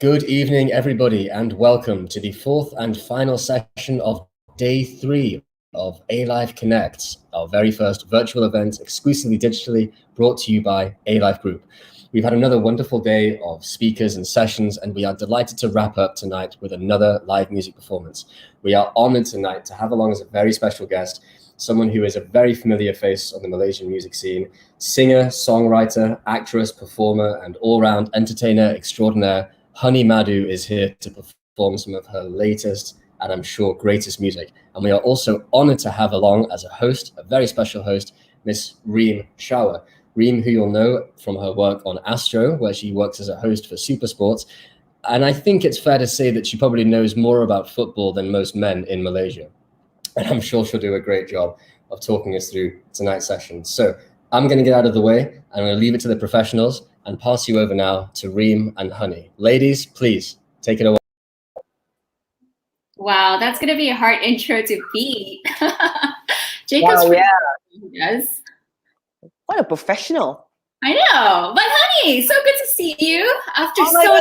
Good evening, everybody, and welcome to the fourth and final session of day 3 of ALYFE Connect, our very first virtual event exclusively digitally brought to you by ALYFE Group. We've had another wonderful day of speakers and sessions, and we are delighted to wrap up tonight with another live music performance. We are honored tonight to have along as a very special guest, someone who is a very familiar face on the Malaysian music scene, singer, songwriter, actress, performer, and all-round entertainer extraordinaire. Hunny Madu is here to perform some of her latest and I'm sure greatest music. And we are also honored to have along as a host, a very special host, Miss Reem Shahwa. Reem, who you'll know from her work on Astro, where she works as a host for Super Sports. And I think it's fair to say that she probably knows more about football than most men in Malaysia. And I'm sure she'll do a great job of talking us through tonight's session. So I'm going to get out of the way, and I'm going to leave it to the professionals and pass you over now to Reem and Hunny. Ladies, please take it away. Wow, that's going to be a hard intro to beat. Jacob's yes. What a professional. I know. But Hunny, so good to see you after so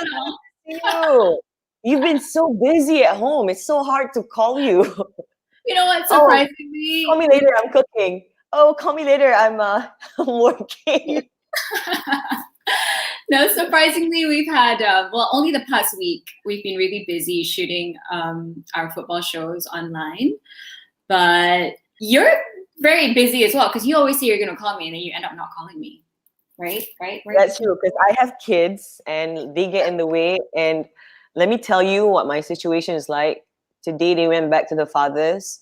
long. You've been so busy at home. It's so hard to call you. You know what? Surprisingly. Call me later. I'm cooking. Oh, call me later. I'm working. No, surprisingly, we've had, only the past week, we've been really busy shooting our football shows online. But you're very busy as well, because you always say you're going to call me and then you end up not calling me. Right? That's true, because I have kids and they get in the way. And let me tell you what my situation is like. Today, they went back to the fathers.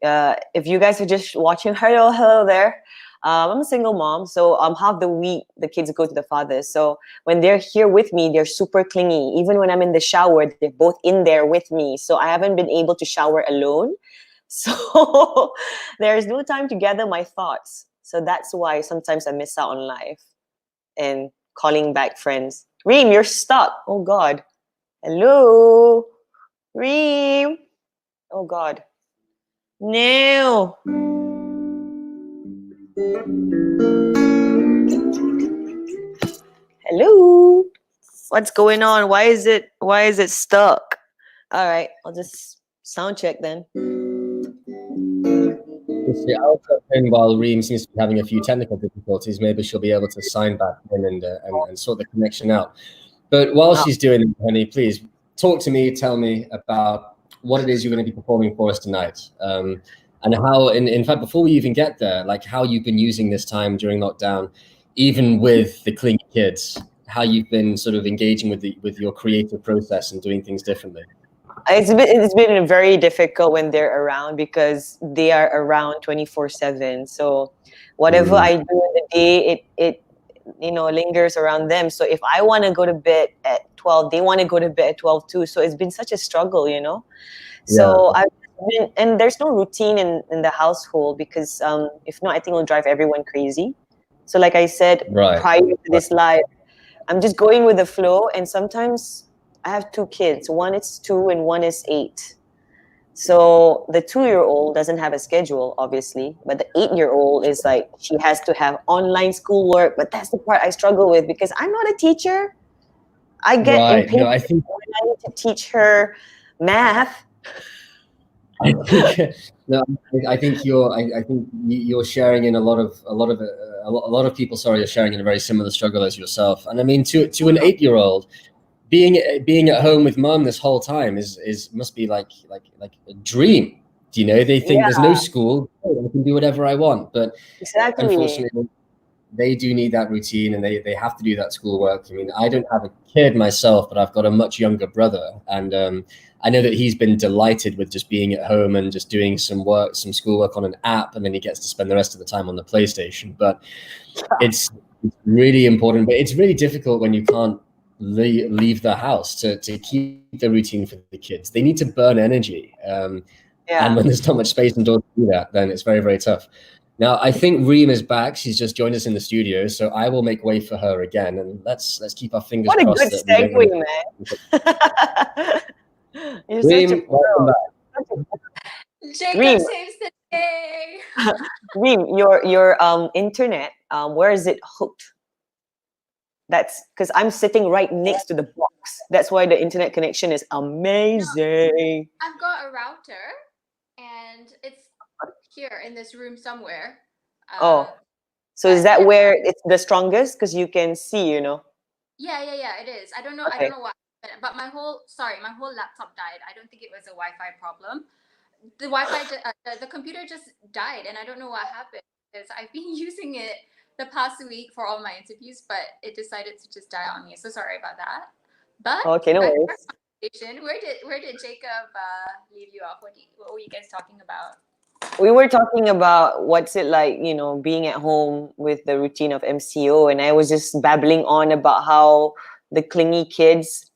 If you guys are just watching, hello there. I'm a single mom, so half the week the kids go to the fathers. So when they're here with me, they're super clingy. Even when I'm in the shower, they're both in there with me. So I haven't been able to shower alone. So there's no time to gather my thoughts. So that's why sometimes I miss out on life and calling back friends. Reem, you're stuck. Oh God. Hello, Reem. Oh God. No. Hello. What's going on? Why is it stuck? All right, I'll just sound check then. I'll jump in while Reem seems to be having a few technical difficulties. Maybe she'll be able to sign back in and sort the connection out. But while she's doing it, Hunny, please talk to me, tell me about what it is you're going to be performing for us tonight. And how, in fact, before we even get there, like how you've been using this time during lockdown, even with the clingy kids, how you've been sort of engaging with your creative process and doing things differently. It's been very difficult when they're around because they are around 24/7. So whatever I do in the day, it lingers around them. So if I want to go to bed at 12, they want to go to bed at 12 too. So it's been such a struggle, So and there's no routine in the household because if not, I think it'll drive everyone crazy. So like I said, prior to this live, I'm just going with the flow. And sometimes I have 2 kids. One is 2 and one is 8. So the 2-year-old doesn't have a schedule, obviously. But the 8-year-old is like, she has to have online schoolwork. But that's the part I struggle with because I'm not a teacher. I get impatient when I need to teach her math. I think you're sharing in a lot of people. Sorry, are sharing in a very similar struggle as yourself. And I mean, to an 8-year-old, being at home with mom this whole time must be like a dream. They think there's no school, I can do whatever I want. But unfortunately, they do need that routine and they have to do that schoolwork. I mean, I don't have a kid myself, but I've got a much younger brother, and I know that he's been delighted with just being at home and just doing some schoolwork on an app, and then he gets to spend the rest of the time on the PlayStation. But it's really important, but it's really difficult when you can't leave the house to keep the routine for the kids. They need to burn energy. And when there's not much space indoors to do that, then it's very, very tough. Now, I think Reem is back. She's just joined us in the studio, so I will make way for her again. And let's keep our fingers crossed. What a good segue, man. You're Reem, such a welcome back. Jacob saves the day. Reem, your internet, where is it hooked? That's because I'm sitting right next to the box. That's why the internet connection is amazing. I've got a router, and it's here in this room somewhere. Oh, so is but that yeah. where it's the strongest? Because you can see, Yeah, it is. I don't know. I Okay. don't know what happened, but my whole laptop died. I don't think it was a Wi-Fi problem. The the computer just died, and I don't know what happened because I've been using it the past week for all my interviews, but it decided to just die on me. So sorry about that. But Okay, no back to worries. our conversation. Where did Jacob leave you off? What were you guys talking about? We were talking about what's it like, being at home with the routine of MCO, and I was just babbling on about how the clingy kids,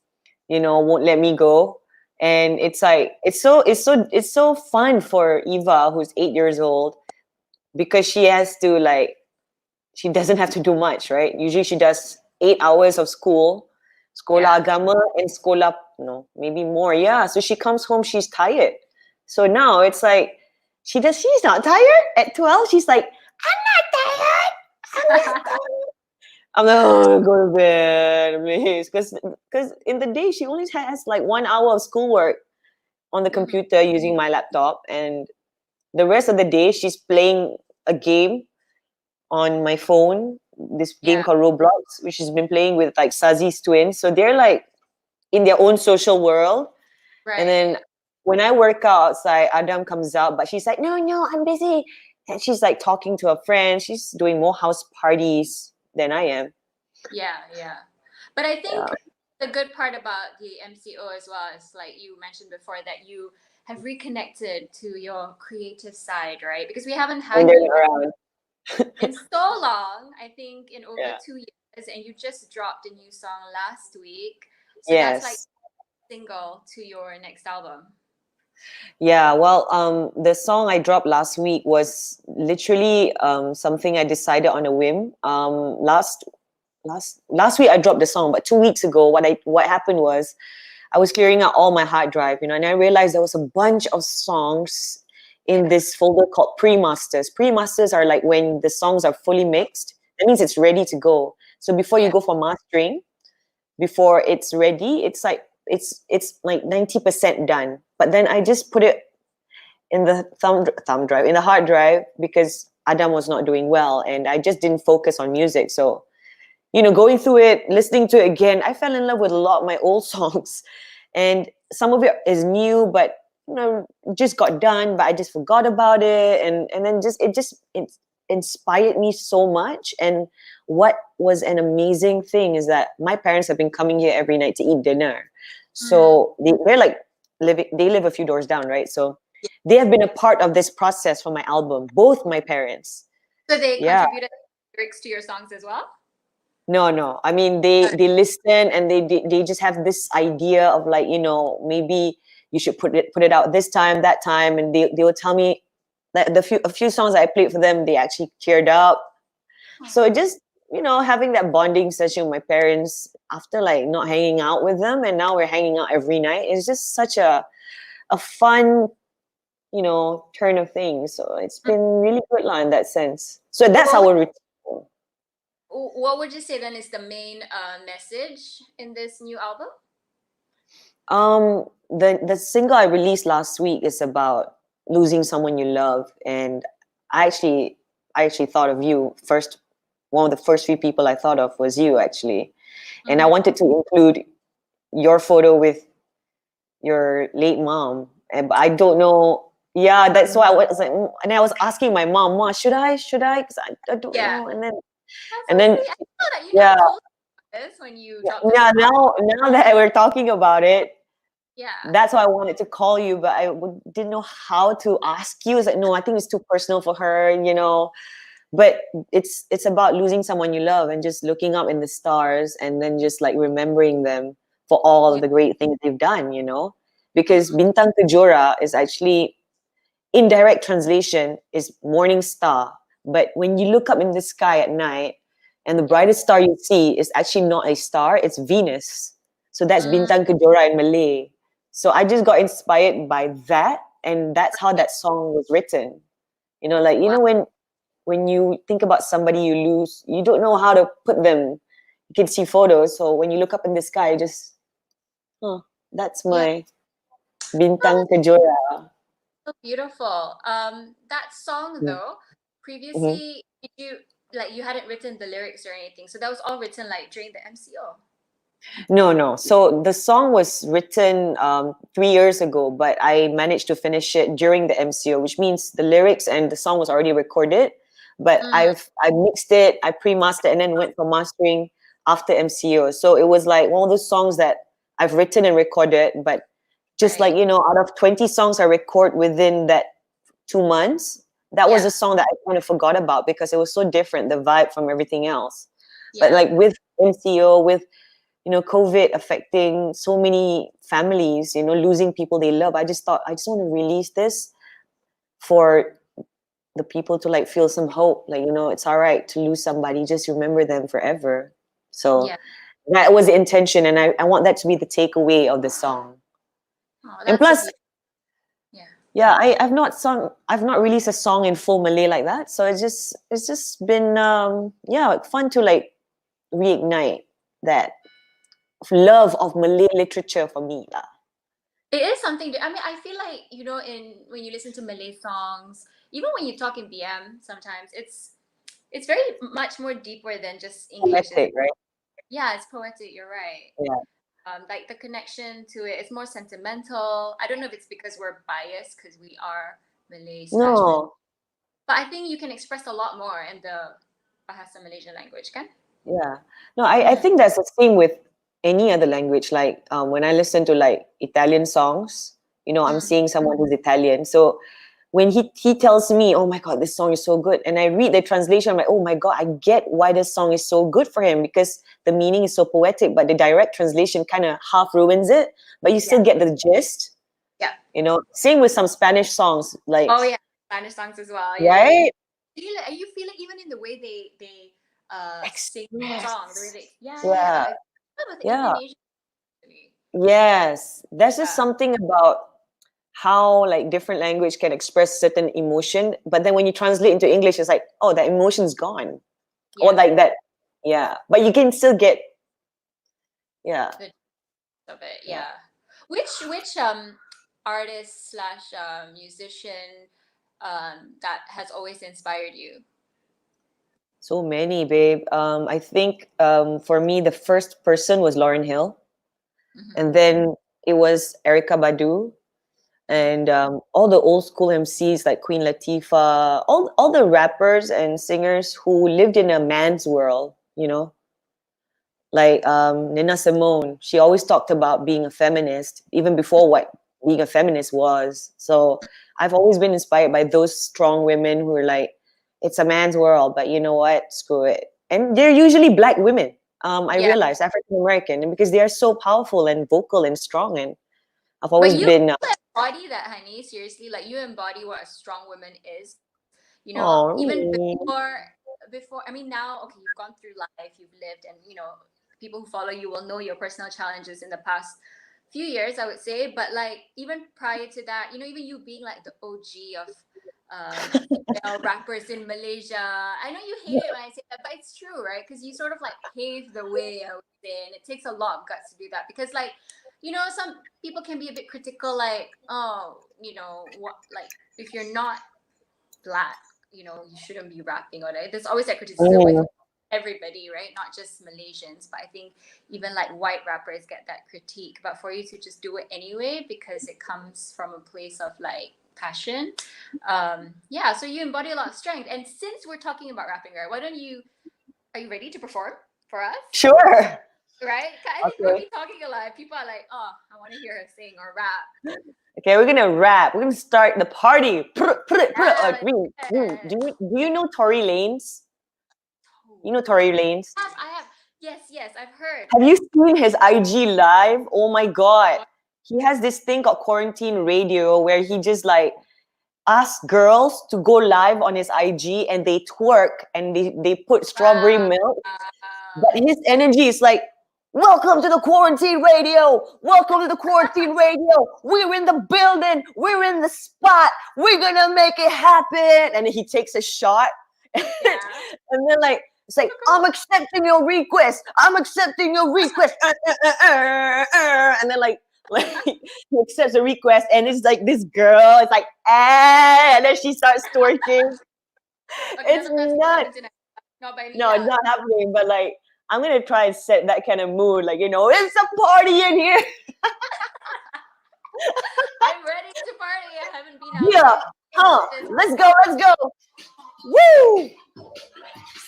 won't let me go. And it's like it's so fun for Eva, who's 8 years old, because she has to she doesn't have to do much, right? Usually she does 8 hours of school, sekolah Yeah. agama and sekolah, maybe more. Yeah. So she comes home, she's tired. So now it's like she's not tired at 12. She's like, I'm not tired. I'm not tired. I'm like, oh, go to bed, please. Because in the day she only has like 1 hour of schoolwork on the computer using my laptop, and the rest of the day she's playing a game on my phone, this game Yeah. called Roblox, which she's been playing with like Sazi's twins. So they're like in their own social world. Right. And then when I work out outside, Adam comes out, but she's like, no, I'm busy. And she's like talking to her friends. She's doing more house parties than I am. Yeah. But I think Yeah. the good part about the MCO as well is, like you mentioned before, that you have reconnected to your creative side, right? Because we haven't had When they're you around. in so long, I think in over Yeah. 2 years, and you just dropped a new song last week. So that's like Yes. single to your next album. Yeah, well, the song I dropped last week was literally something I decided on a whim. Last week I dropped the song, but 2 weeks ago, what happened was I was clearing out all my hard drive, and I realized there was a bunch of songs in this folder called pre-masters. Pre-masters are like when the songs are fully mixed. That means it's ready to go. So before you go for mastering, before it's ready, it's like 90% done. But then I just put it in the thumb drive, in the hard drive, because Adam was not doing well, and I just didn't focus on music. So going through it, listening to it again, I fell in love with a lot of my old songs. And some of it is new, but just got done, but I just forgot about it. And then it inspired me so much. And what was an amazing thing is that my parents have been coming here every night to eat dinner. So they're like they live a few doors down, right? So they have been a part of this process for my album, both my parents. So they contributed lyrics to your songs as well? No. I mean, they listen, and they just have this idea of like, maybe you should put it out this time, that time, and they will tell me that a few songs that I played for them, they actually teared up. So it just having that bonding session with my parents after like not hanging out with them, and now we're hanging out every night. It's just such a fun turn of things. So it's been really good in that sense. So that's our routine. What would you say then is the main message in this new album? The single I released last week is about losing someone you love, and I actually thought of you first. One of the first few people I thought of was you, actually, and I wanted to include your photo with your late mom, and I don't know. Yeah, that's why I was like, and I was asking my mom, "Ma, should I? Because I don't know." And then I thought that you yeah. told this when you dropped this Yeah, song. now that we're talking about it, Yeah. that's why I wanted to call you, but I didn't know how to ask you. It's like, no, I think it's too personal for her, But it's about losing someone you love and just looking up in the stars, and then just like remembering them for all the great things they've done, Because Bintang Kejora is actually, in direct translation, is morning star. But when you look up in the sky at night, and the brightest star you see is actually not a star, it's Venus. So that's Bintang Kejora in Malay. So I just got inspired by that, and that's how that song was written. When you think about somebody you lose, you don't know how to put them, you can see photos. So when you look up in the sky, just, oh, that's my bintang kejora. So beautiful. That song though, previously did you like you hadn't written the lyrics or anything, so that was all written like during the MCO. No. So the song was written 3 years ago, but I managed to finish it during the MCO, which means the lyrics and the song was already recorded. But I mixed it, I pre-mastered, and then went for mastering after MCO. So it was like one of those songs that I've written and recorded, but just like, out of 20 songs I record within that 2 months, that was a song that I kind of forgot about because it was so different, the vibe from everything else. But like with MCO, with COVID affecting so many families, losing people they love, I just thought I just want to release this for the people to like feel some hope, like, it's all right to lose somebody, just remember them forever. So that was the intention, and I want that to be the takeaway of the song. And plus, I've not released a song in full Malay like that, so it's just been fun to like reignite that love of Malay literature for me lah. It is something. I mean, I feel like when you listen to Malay songs, even when you talk in BM, sometimes it's very much more deeper than just English. Poetic, right? Yeah, it's poetic. You're right. Yeah. Like the connection to it, it's more sentimental. I don't know if it's because we're biased because we are Malay. No. But I think you can express a lot more in the Bahasa Malaysian language, kan? Yeah. No, I think that's the same with any other language. Like when I listen to like Italian songs, I'm seeing someone who's Italian. So when he tells me, oh my God, this song is so good, and I read the translation, I'm like, oh my God, I get why this song is so good for him, because the meaning is so poetic, but the direct translation kind of half ruins it, but you still get the gist. Yeah. Same with some Spanish songs. Like, oh yeah, Spanish songs as well. Right? You feel it even in the way they sing the song, the way they Yes, there's just something about how like different language can express certain emotion, but then when you translate into English, it's like, oh, that emotion's gone, or like that. Yeah, but you can still get of it. Yeah. Which artist / musician that has always inspired you? So many, babe. I think for me, the first person was Lauryn Hill, and then it was Erykah Badu, and all the old school MCs like Queen Latifah, all the rappers and singers who lived in a man's world, like Nina Simone. She always talked about being a feminist, even before what being a feminist was. So I've always been inspired by those strong women who are like, it's a man's world, but you know what? Screw it. And they're usually Black women. I realized African American, and because they are so powerful and vocal and strong, and I've always been. Embody that, honey. Seriously, like you embody what a strong woman is. Even before. I mean, now, okay, you've gone through life, you've lived, and people who follow you will know your personal challenges in the past few years, I would say. But like even prior to that, even you being like the OG of rappers in Malaysia. I know you hate it when I say that, but it's true, right? Because you sort of like paved the way, I would say, and it takes a lot of guts to do that. Because like, some people can be a bit critical, like, oh, what, like if you're not Black, you shouldn't be rapping or that. There's always that criticism with everybody, right? Not just Malaysians, but I think even like white rappers get that critique. But for you to just do it anyway because it comes from a place of like passion, so you embody a lot of strength. And since we're talking about rapping, right, are you ready to perform for us? Sure. Right? I think we'll be talking a lot. People are like, oh, I want to hear her sing or rap. Okay, we're gonna rap. We're gonna start the party. Do you know Tory Lanez? You know Tory Lanez? I have. Yes, I've heard. Have you seen his IG live? Oh my God. He has this thing called Quarantine Radio where he just like asks girls to go live on his IG and they twerk and they put strawberry milk. But his energy is like, welcome to the Quarantine Radio. Welcome to the Quarantine Radio. We're in the building. We're in the spot. We're going to make it happen. And then he takes a shot. And then like It's like, I'm accepting your request. I'm accepting your request. And then like he accepts the request, and it's like this girl. It's like, and then she starts twerking. Okay, It's not. Not by me. No, it's not happening. But like, I'm gonna try and set that kind of mood. Like, it's a party in here. I'm ready to party. I haven't been out. Yeah. Let's go. Woo!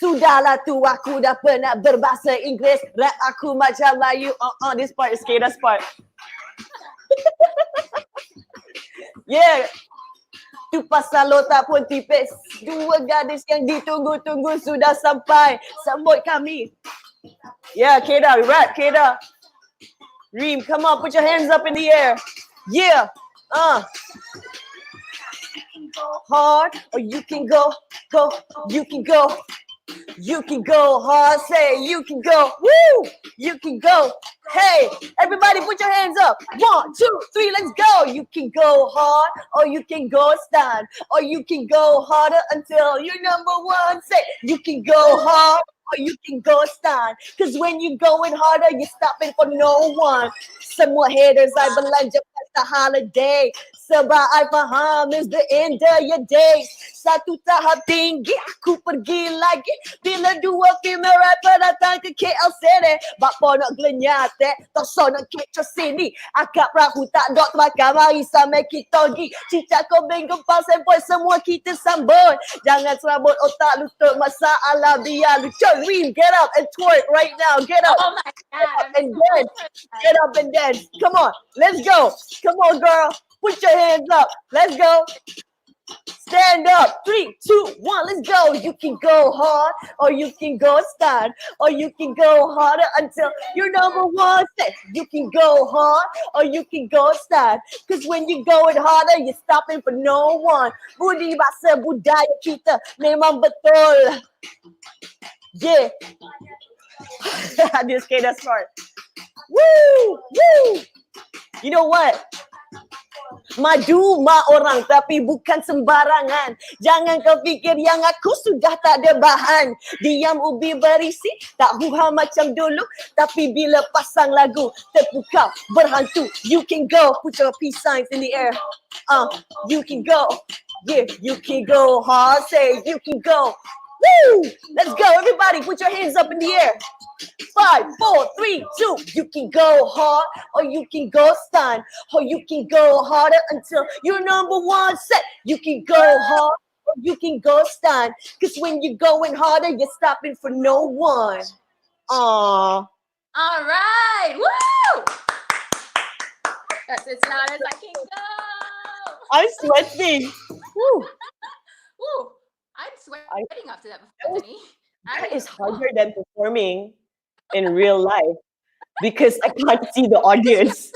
Sudahlah tu aku dah penat berbahasa Inggeris. Rap aku macam Melayu. This part is Keda's part. Yeah. Tu pasal otak pun tipis. Dua gadis yang ditunggu-tunggu sudah sampai. Sambut kami. Yeah, Keda, rap, Keda. Reem, come on, put your hands up in the air. Yeah. Hard, or you can go, you can go. You can go hard, say you can go. Woo! You can go. Hey, everybody put your hands up. 1, 2, 3, let's go. You can go hard, or you can go stand, or you can go harder until you're number one. Say, you can go hard, or you can go stand. Cause when you're going harder, you're stopping for no one. Semua haters, I belanja pas the holiday. Sebab I faham is the end of your days. Satu tahap tinggi, aku pergi lagi. Bila dua female rapper datang ke KL City. Bapa nak gelenyate, tosok nak kecoh sini. Akak perahu tak dok terbakar, mari sama kita pergi. Cicak kau gempal sempoi, semua kita sambut. Jangan serabut otak lutut masalah biar lucu. Reem, get up and twerk right now. Get up. Oh my God. And dance. Get up and dance. Come on, let's go. Come on, girl. Put your hands up. Let's go. Stand up. 3, 2, 1. Let's go. You can go hard, or you can go stand, or you can go harder until you're number one. Say, you can go hard, or you can go stand. Because when you're going harder, you're stopping for no one. Budi bahasa budaya kita memang betul. Yeah. This kid, that's smart. Woo! Woo! You know what? Madu mak orang tapi bukan sembarangan. Jangan kau fikir yang aku sudah tak ada bahan. Diam ubi berisi, tak huha macam dulu. Tapi bila pasang lagu, terpukau, berhantu. You can go, put your peace signs in the air. You can go. Yeah, you can go hard, say you can go. Woo! Let's go, everybody, put your hands up in the air. 5, 4, 3, 2. You can go hard, or you can go stand, or you can go harder until you're number one. Set. You can go hard, or you can go stand. Cause when you're going harder, you're stopping for no one. Aww. All right. Woo! That's as loud as I can go. I'm sweating. Woo. Woo. I'm sweating after that, Bethany. That is harder than performing in real life because I can't see the audience.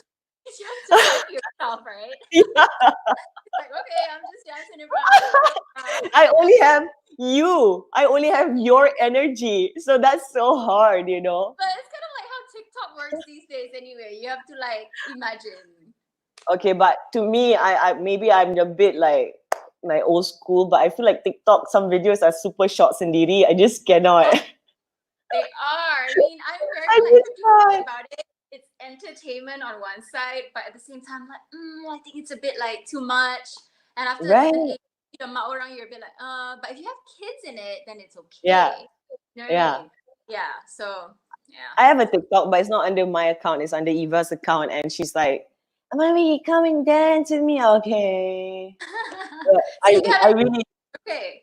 You have to see yourself, right? Yeah. It's like, okay, I'm just dancing around. I only have you. I only have your energy. So that's so hard, you know? But it's kind of like how TikTok works these days anyway. You have to like imagine. Okay, but to me, I maybe I'm a bit like old school, but I feel like TikTok, some videos are super short sendiri. I just cannot. They are. I mean, I'm very like about it. It's entertainment on one side, but at the same time, like, I think it's a bit like too much. And after you're a bit like, but if you have kids in it, then it's okay. Yeah. You know what I mean? Yeah. So yeah. I have a TikTok, but it's not under my account. It's under Eva's account, and she's like, "Mommy, come and dance with me." Okay. I really okay.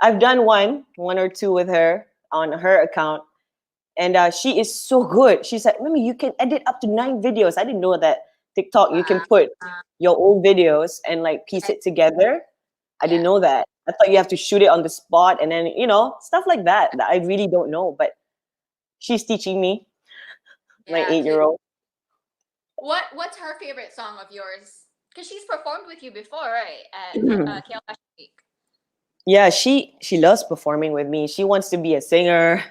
I've done one or two with her on her account, and she is so good. She's like, "Mommy, you can edit up to 9 videos." I didn't know that TikTok you can put your old videos and like piece it together. I didn't know that. I thought you have to shoot it on the spot and then stuff like that I really don't know. But she's teaching me, my 8-year-old. What's her favorite song of yours? Because she's performed with you before, right? At KL Fashion Week. Yeah, she loves performing with me. She wants to be a singer.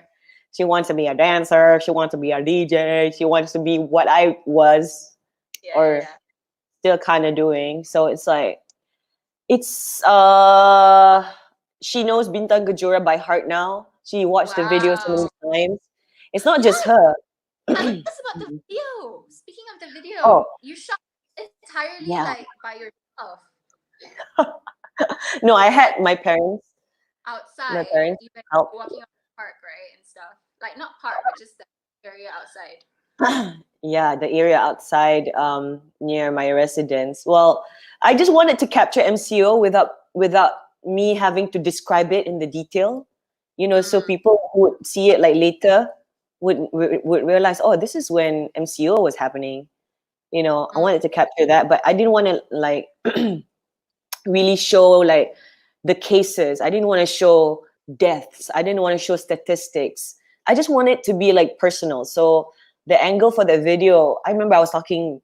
She wants to be a dancer. She wants to be a DJ. She wants to be what I was still kind of doing. So it's like, she knows Bintang Kejora by heart now. She watched the video so Wow. many times. It's not just Yes, her. tell us about the video. Speaking of the video, Oh, you shot entirely yeah. like by yourself. No, I Like had my parents outside, you went help. walking on the park, right, and stuff. Like not park, but just the area outside. Yeah, the area outside near my residence. Well, I just wanted to capture MCO without me having to describe it in the detail. So people who would see it like later would realize, oh, this is when MCO was happening. I wanted to capture that, but I didn't want to like really show like the cases. I didn't want to show deaths. I didn't want to show statistics. I just wanted to be like personal. So the angle for the video, I remember I was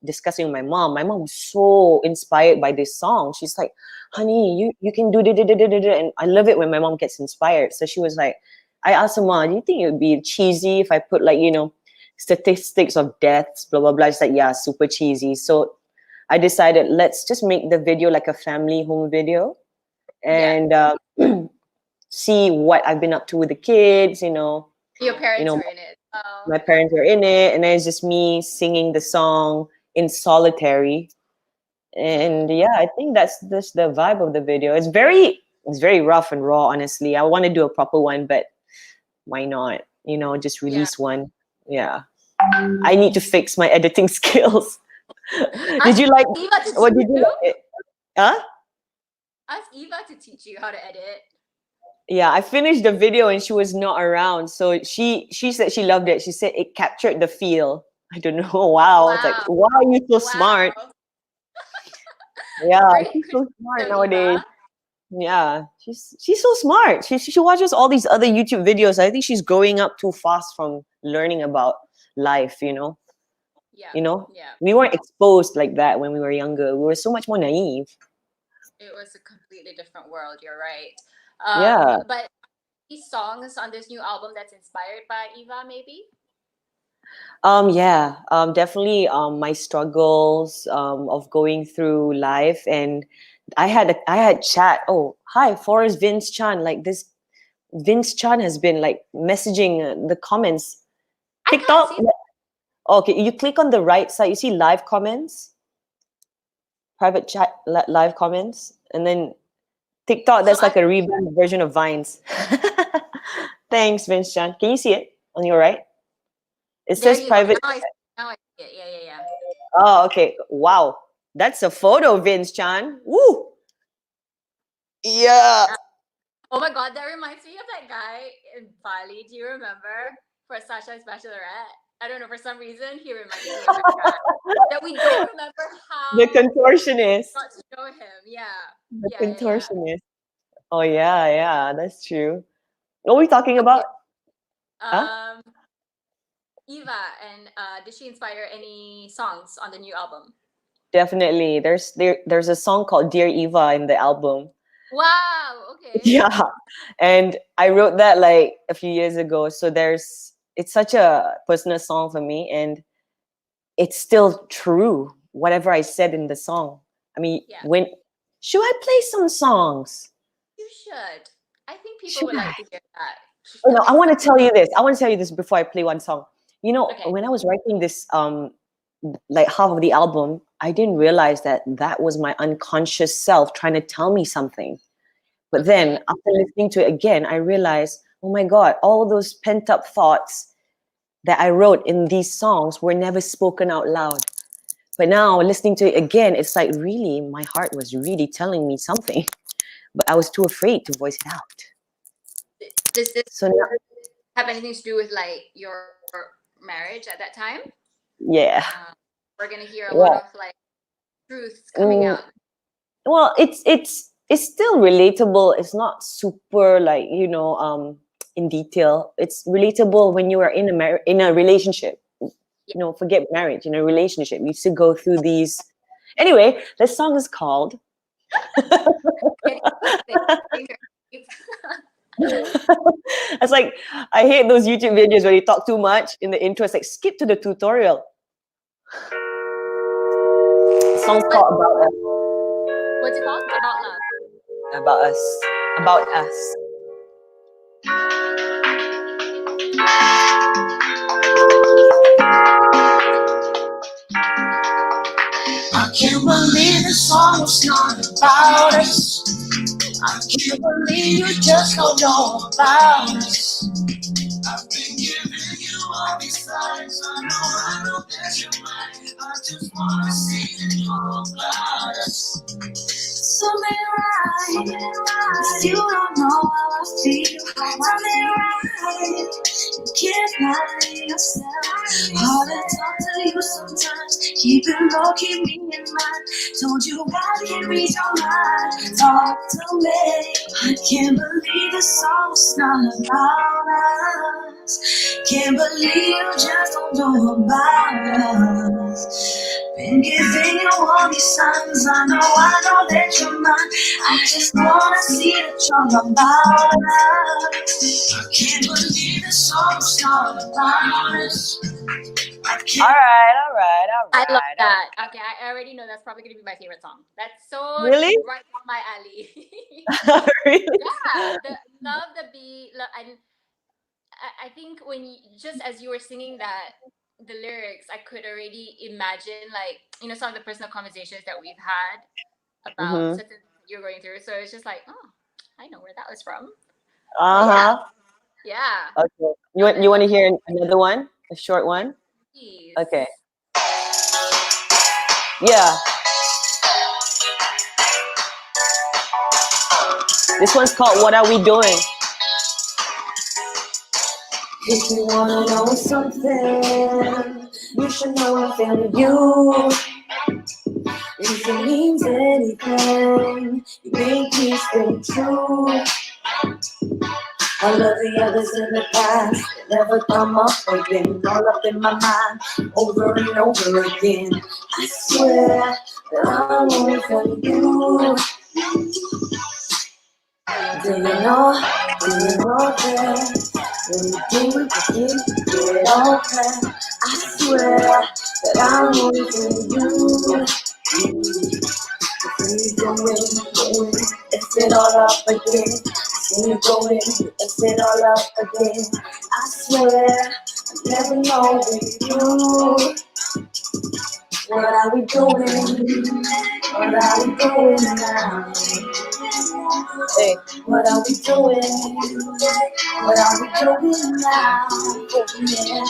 discussing with my mom. My mom was so inspired by this song. She's like, honey, you can do it. And I love it when my mom gets inspired. So she was like, I asked her, Mom, do you think it would be cheesy if I put like, statistics of deaths, blah, blah, blah. She's like, yeah, super cheesy. So I decided, let's just make the video like a family home video and see what I've been up to with the kids, Your parents know, were in it. my parents are in it, and then it's just me singing the song in solitary. And yeah, I think that's just the vibe of the video. It's very rough and raw, honestly. I want to do a proper one, but why not? Just release one. Yeah. I need to fix my editing skills. Did you like Eva to what teach did you you? like it? Huh? Ask Eva to teach you how to edit. Yeah, I finished the video and she was not around. So she said she loved it. She said it captured the feel. I don't know. Wow. It's like, wow, you're so smart. Yeah, Great she's so smart criticism, nowadays. Eva. Yeah, she's so smart. She watches all these other YouTube videos. I think she's growing up too fast from learning about life, Yeah. Yeah. We weren't exposed like that when we were younger. We were so much more naive. It was a completely different world. You're right. Yeah. But these songs on this new album that's inspired by Eva, maybe? Yeah, definitely my struggles of going through life. And I had chat. Oh, hi, Forrest Vince Chan. Like this Vince Chan has been like messaging the comments. I can't TikTok. see that. Okay, you click on the right side, you see live comments, private chat, live comments, and then TikTok, that's like a revamped version of Vines. Thanks, Vince Chan. Can you see it on your right? It says private. Now I see it. Yeah. Oh, okay. Wow. That's a photo, Vince Chan. Woo! Yeah. Oh my God, that reminds me of that guy in Bali. Do you remember? For Sasha's Bachelorette. I don't know, for some reason, he reminds me of that guy. That we don't remember how The contortionist. got to know him. Yeah. The Yeah. contortionist. Oh, yeah, that's true. What are we talking about? Huh? Eva, and did she inspire any songs on the new album? Definitely. There's a song called Dear Eva in the album. Wow. Okay. Yeah. And I wrote that like a few years ago. So it's such a personal song for me, and it's still true. Whatever I said in the song. I mean, when should I play some songs? You should. I think people would like to hear that. Oh, no, I want to tell you this. I want to tell you this before I play one song. When I was writing this, like half of the album, I didn't realize that was my unconscious self trying to tell me something. But then after listening to it again, I realized, oh my God, all those pent up thoughts that I wrote in these songs were never spoken out loud. But now listening to it again, it's like really, my heart was really telling me something, but I was too afraid to voice it out. Does this have anything to do with like your marriage at that time? Yeah. We're gonna hear a lot of like truths coming out. Well, it's still relatable. It's not super like in detail. It's relatable when you are in a relationship. Forget marriage. In a relationship, you still go through these. Anyway, the song is called. It's like I hate those YouTube videos where you talk too much in the intro. It's like skip to the tutorial. The song's called About Us. What's it called? About Love. About us. About us. song's not about us. I can't believe you just don't know about us. I've been giving you all these signs. I know that you're mine. I just wanna see that you're about us. Something right, you don't know how I feel. Something right, you can't lie yourself. Hard to talk to you sometimes. Keep it low, keep me in mind. Told you I didn't read your mind. Talk to me. I can't believe the song's not about us. Can't believe you just don't know about us. Been giving you all these signs. I know that you're mine. I just wanna see that you're about us. I can't believe the song's not about us. All right. I love that. Okay, I already know that's probably gonna be my favorite song. That's so Really? right up my alley. Really? Yeah, love the beat, and I think when just as you were singing that, the lyrics, I could already imagine, like, some of the personal conversations that we've had about Mm-hmm. certain things that you're going through. So it's just like, oh, I know where that was from. Uh-huh. Yeah. Okay. You want to hear another one? A short one? Please. Okay. Yeah. This one's called What Are We Doing? If you wanna know something, you should know I'm feeling you. If it means anything, you make me stay true. All of the others in the past never come up again, all up in my mind, over and over again. I swear that I'm only for you. Do you know that when you do it all planned? I swear that I'm only for you. Please go in, it's it all up again. See you go in, it's it all up again. I swear I never know with you. What are we doing? What are we doing now? Hey, what are we doing? What are we doing now? Yeah.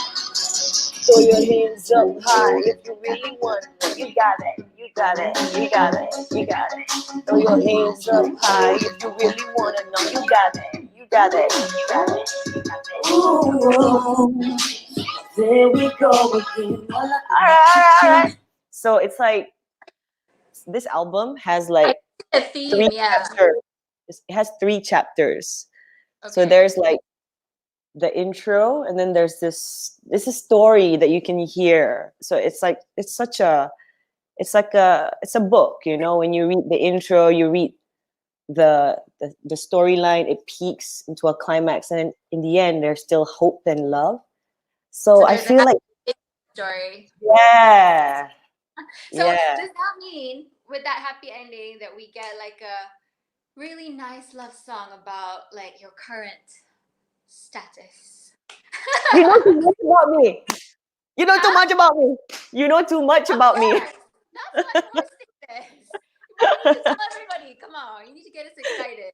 Throw your hands up high if you really want it. You got it. You got it. You got it. You got it. Throw your hands up high if you really want to know. You got it. You got it. You got it. You got it. Ooh, there we go again. All right. So it's like this album has like A theme, 3 yeah. chapters. It has 3 chapters. Okay. So there's like the intro, and then there's this a story that you can hear. So it's like it's a book, when you read the intro, you read the storyline, it peaks into a climax, and in the end there's still hope and love. So I there's feel like story. yeah. So Yeah. does that mean with that happy ending that we get like a really nice love song about like your current status? You know too much about me. You know too much about me. You know too much about me. That's why I'm posting this. But you need to tell everybody. Come on, you need to get us excited.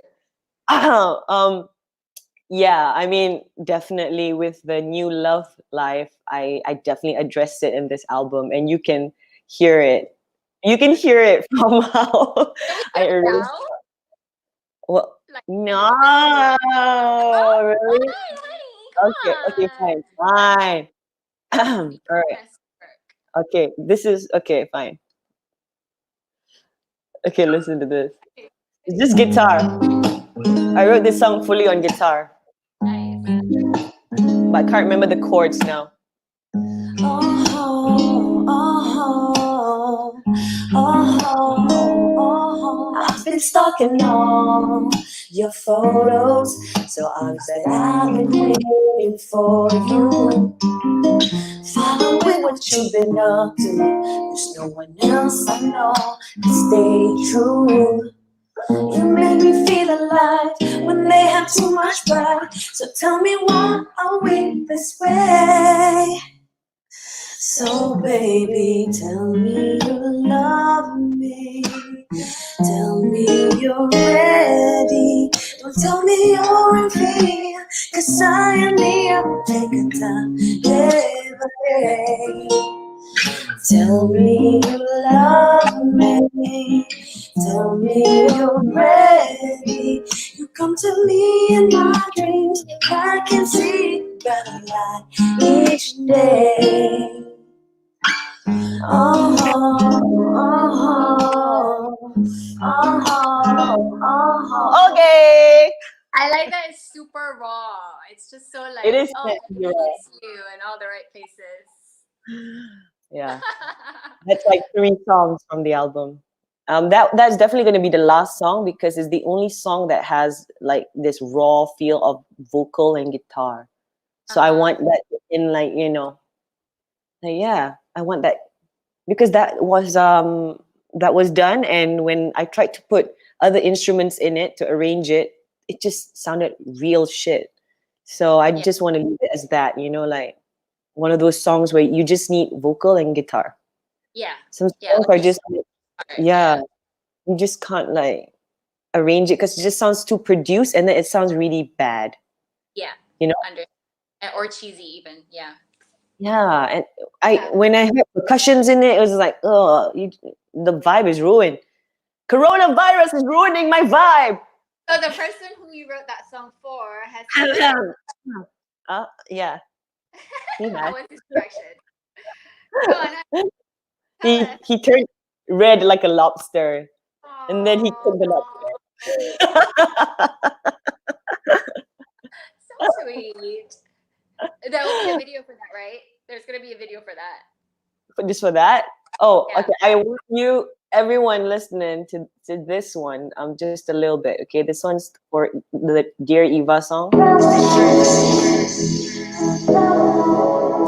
Yeah, I mean, definitely with the new love life, I definitely addressed it in this album, and you can hear it. You can hear it from how I erased. Well, Like, no, really? Okay, fine. All right. Okay, this is okay, fine. Okay, listen to this. It's just guitar. I wrote this song fully on guitar. Nice. But I can't remember the chords now. I've been stalking all your photos, so I've said I've been waiting for you. Following what you've been up to, there's no one else I know to stay true. You make me feel alive when they have too much pride. So tell me, why are we this way? So baby, tell me you love me. you're ready. Don't tell me you're in fear, 'cause I am here. Take a time, every day. Tell me you love me. Tell me you're ready. You come to me in my dreams. I can see better light each day. Oh, Okay. I like that it's super raw. It's just so like, It is oh, meant I to be raw. miss you in all the right places. Yeah. That's like 3 songs from the album. That's definitely going to be the last song because it's the only song that has like this raw feel of vocal and guitar. So I want that in like, you know, like, yeah, I want that because that was done, and when I tried to put other instruments in it to arrange it, it just sounded real shit. So I just want to leave it as that, you know, like one of those songs where you just need vocal and guitar. Yeah. Some Yeah, songs like are just part, yeah, you just can't like arrange it because it just sounds too produced and then it sounds really bad. Yeah. You know? Or cheesy even. Yeah. Yeah. And when I heard percussions in it, it was like, oh, the vibe is ruined. Coronavirus is ruining my vibe. So the person who you wrote that song for has Yeah. He that has. was his direction. Go on. He turned red like a lobster. And then he cooked the lobster. So sweet. There will be a video for that, right? There's gonna be a video for that. Just for that? Oh, Yeah. okay. I want you, everyone listening to this one, just a little bit. Okay, this one's for the Dear Eva song.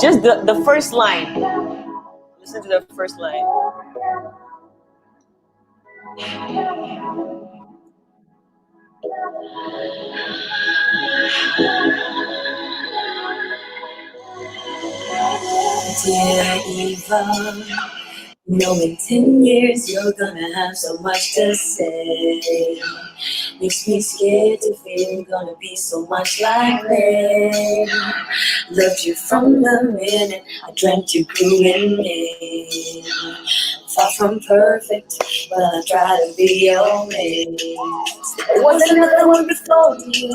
Just the first line. Listen to the first line. Dear Eva, know in 10 years you're gonna have so much to say. Makes me scared to feel you're gonna be so much like me. Loved you from the minute I dreamt you grew in me. Far from perfect, but I try to be your mate. There was another one before you,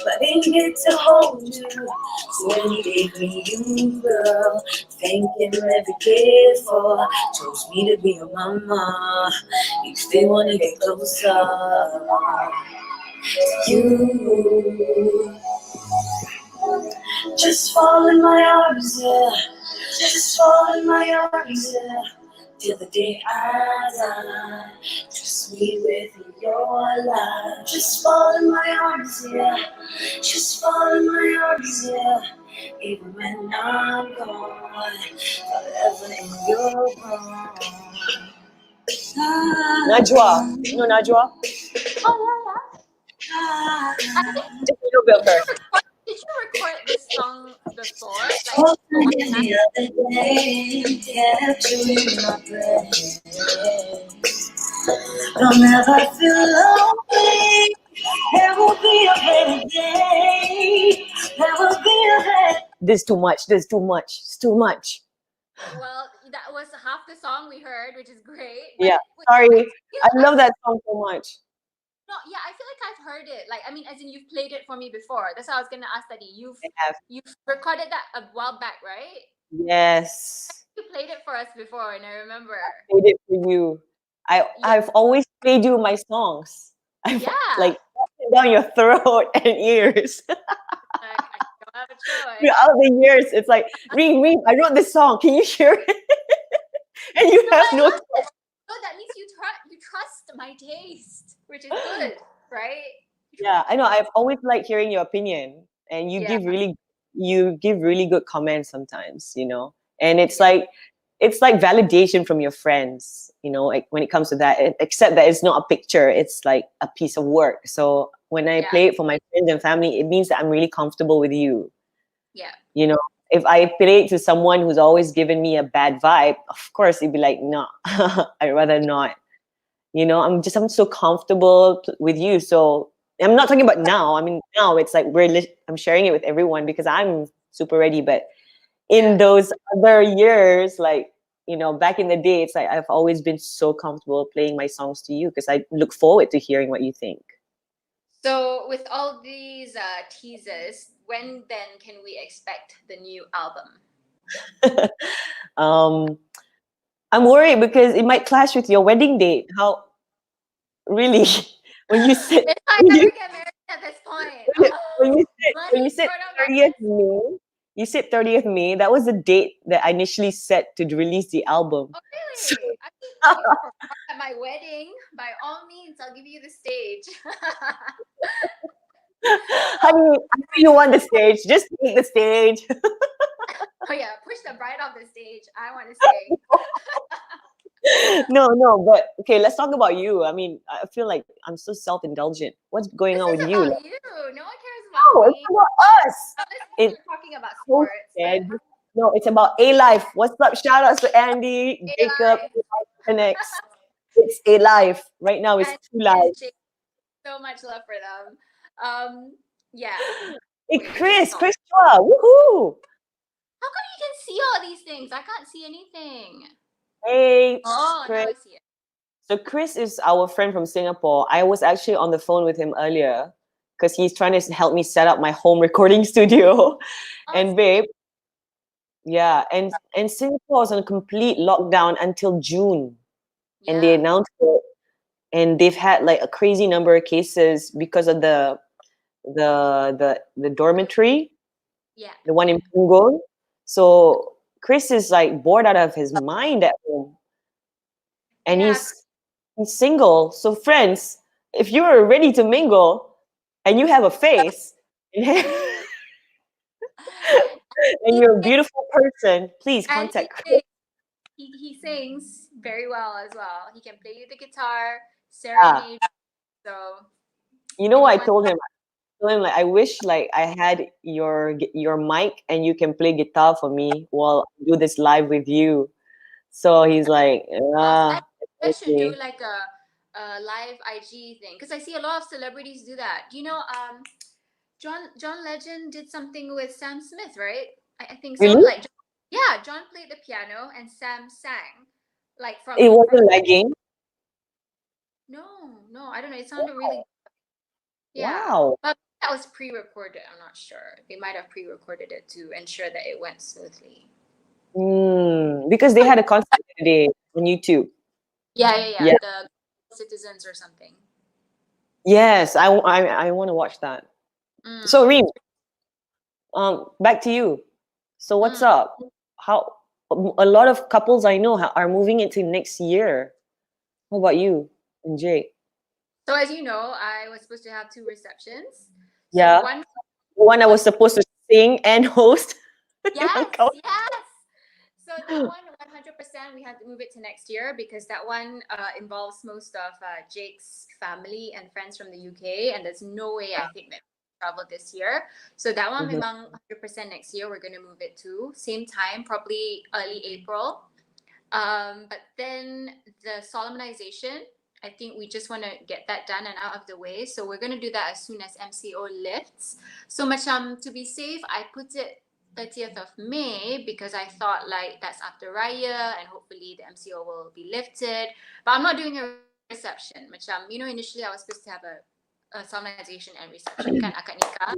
but I didn't get to hold you. So when you gave me you, girl, thinking every kid for, chose me to be your mama. You still wanna get closer to you. Just fall in my arms, yeah. Just fall in my arms, yeah. Till the day I die, just me with your life. Just fall in my arms, yeah. Just fall in my arms, yeah. Even when I'm gone, forever in your arms. Najwa. You know Najwa? Oh yeah. Just a little bit first. Did you record this song before? Like Oh, the other day, capturing my breath. Don't ever feel lonely. There will be a better day. There will be a better. This too much. This too much. It's too much. well, that was half the song we heard, which is great. Yeah. Wait, Sorry. I love that song so much. No, yeah, I feel like I've heard it. Like, I mean, as in you've played it for me before. That's why I was gonna ask that you've have. recorded that a while back, right? Yes. You played it for us before, and I remember. Played it for you. I've always played you my songs. I've like down your throat and ears. Like, I don't have a choice. Throughout the years, it's like, Reem, I wrote this song. Can you hear it? And you have no. No, that means you trust my taste, which is good, right? Yeah, I know. I've always liked hearing your opinion, and you give really good comments sometimes, you know. And it's like validation from your friends, you know. Like when it comes to that, except that it's not a picture; it's like a piece of work. So when I play it for my friends and family, it means that I'm really comfortable with you. Yeah. You know, if I play it to someone who's always given me a bad vibe, of course it'd be like, no, I'd rather not. I'm so comfortable with you. So I'm not talking about now. I mean, now it's like I'm sharing it with everyone because I'm super ready. But in those other years, like, back in the day, it's like I've always been so comfortable playing my songs to you because I look forward to hearing what you think. So with all these teasers, when then can we expect the new album? I'm worried because it might clash with your wedding date. How really? When you said If I ever get married at this point, when you said sort of 30th May, you said 30th May. That was the date that I initially set to release the album. Oh So, really? I think if you perform at my wedding, by all means, I'll give you the stage. honey, I know you want the stage. Just take the stage. Oh yeah, push the bride off the stage. I want to sing. No, but okay, let's talk about you. I mean, I feel like I'm so self-indulgent. What's going This on is with you? about you. No one cares about No, it's me. about us. Unless It's we're talking about so sports. sad. No, it's about ALYFE. What's up? Shout outs to Andy, Jacob, ALYFE. Connects. It's ALYFE. Right now it's And, 2 Live. and Jake, so much love for them. Yeah. Hey, Wait, Chris how Chua, woohoo! come you can see all these things? I can't see anything. Hey, Oh, now Chris. I see it. So Chris is our friend from Singapore. I was actually on the phone with him earlier because he's trying to help me set up my home recording studio. And babe, yeah, and Singapore was on a complete lockdown until June, and they Yeah. announced it, and they've had like a crazy number of cases because of the dormitory, Yeah. the one in Punggol. So Chris is like bored out of his mind at home, and Yeah. he's single. So friends, if you are ready to mingle and you have a face and you're a beautiful person, please And contact Chris. he sings very well as well. He can play you the guitar, Yeah. serenade. So You know what I anyone, told him? I told him like I wish like I had your mic and you can play guitar for me while I do this live with you. So he's like, I should do okay. like a live IG thing because I see a lot of celebrities do that. Do you know, John Legend did something with Sam Smith, right? I think so. Really? Like, yeah, John played the piano and Sam sang, like It from. wasn't lagging. No, I don't know. It sounded really. Yeah, Wow. but that was pre-recorded. I'm not sure. They might have pre-recorded it to ensure that it went smoothly. Because they had a concert today on YouTube. Yeah. Yeah. The Citizens or something. Yes, I want to watch that. Mm. So Reem, back to you. So what's Mm. up? How a lot of couples I know are moving into next year. How about you and Jake? So as you know, I was supposed to have 2 receptions. So Yeah, one I was supposed to sing and host. yes. So that one, 100%, we had to move it to next year because that one involves most of Jake's family and friends from the UK, and there's no way I think that we travel this year. So that one, Mhm. memang 100% next year we're gonna move it to same time, probably early April. But then the solemnization, I think we just want to get that done and out of the way. So we're gonna do that as soon as MCO lifts. So macam to be safe, I put it 30th of May because I thought like that's after Raya and hopefully the MCO will be lifted. But I'm not doing a reception. Macam, initially I was supposed to have a solemnization and reception kan akad nikah.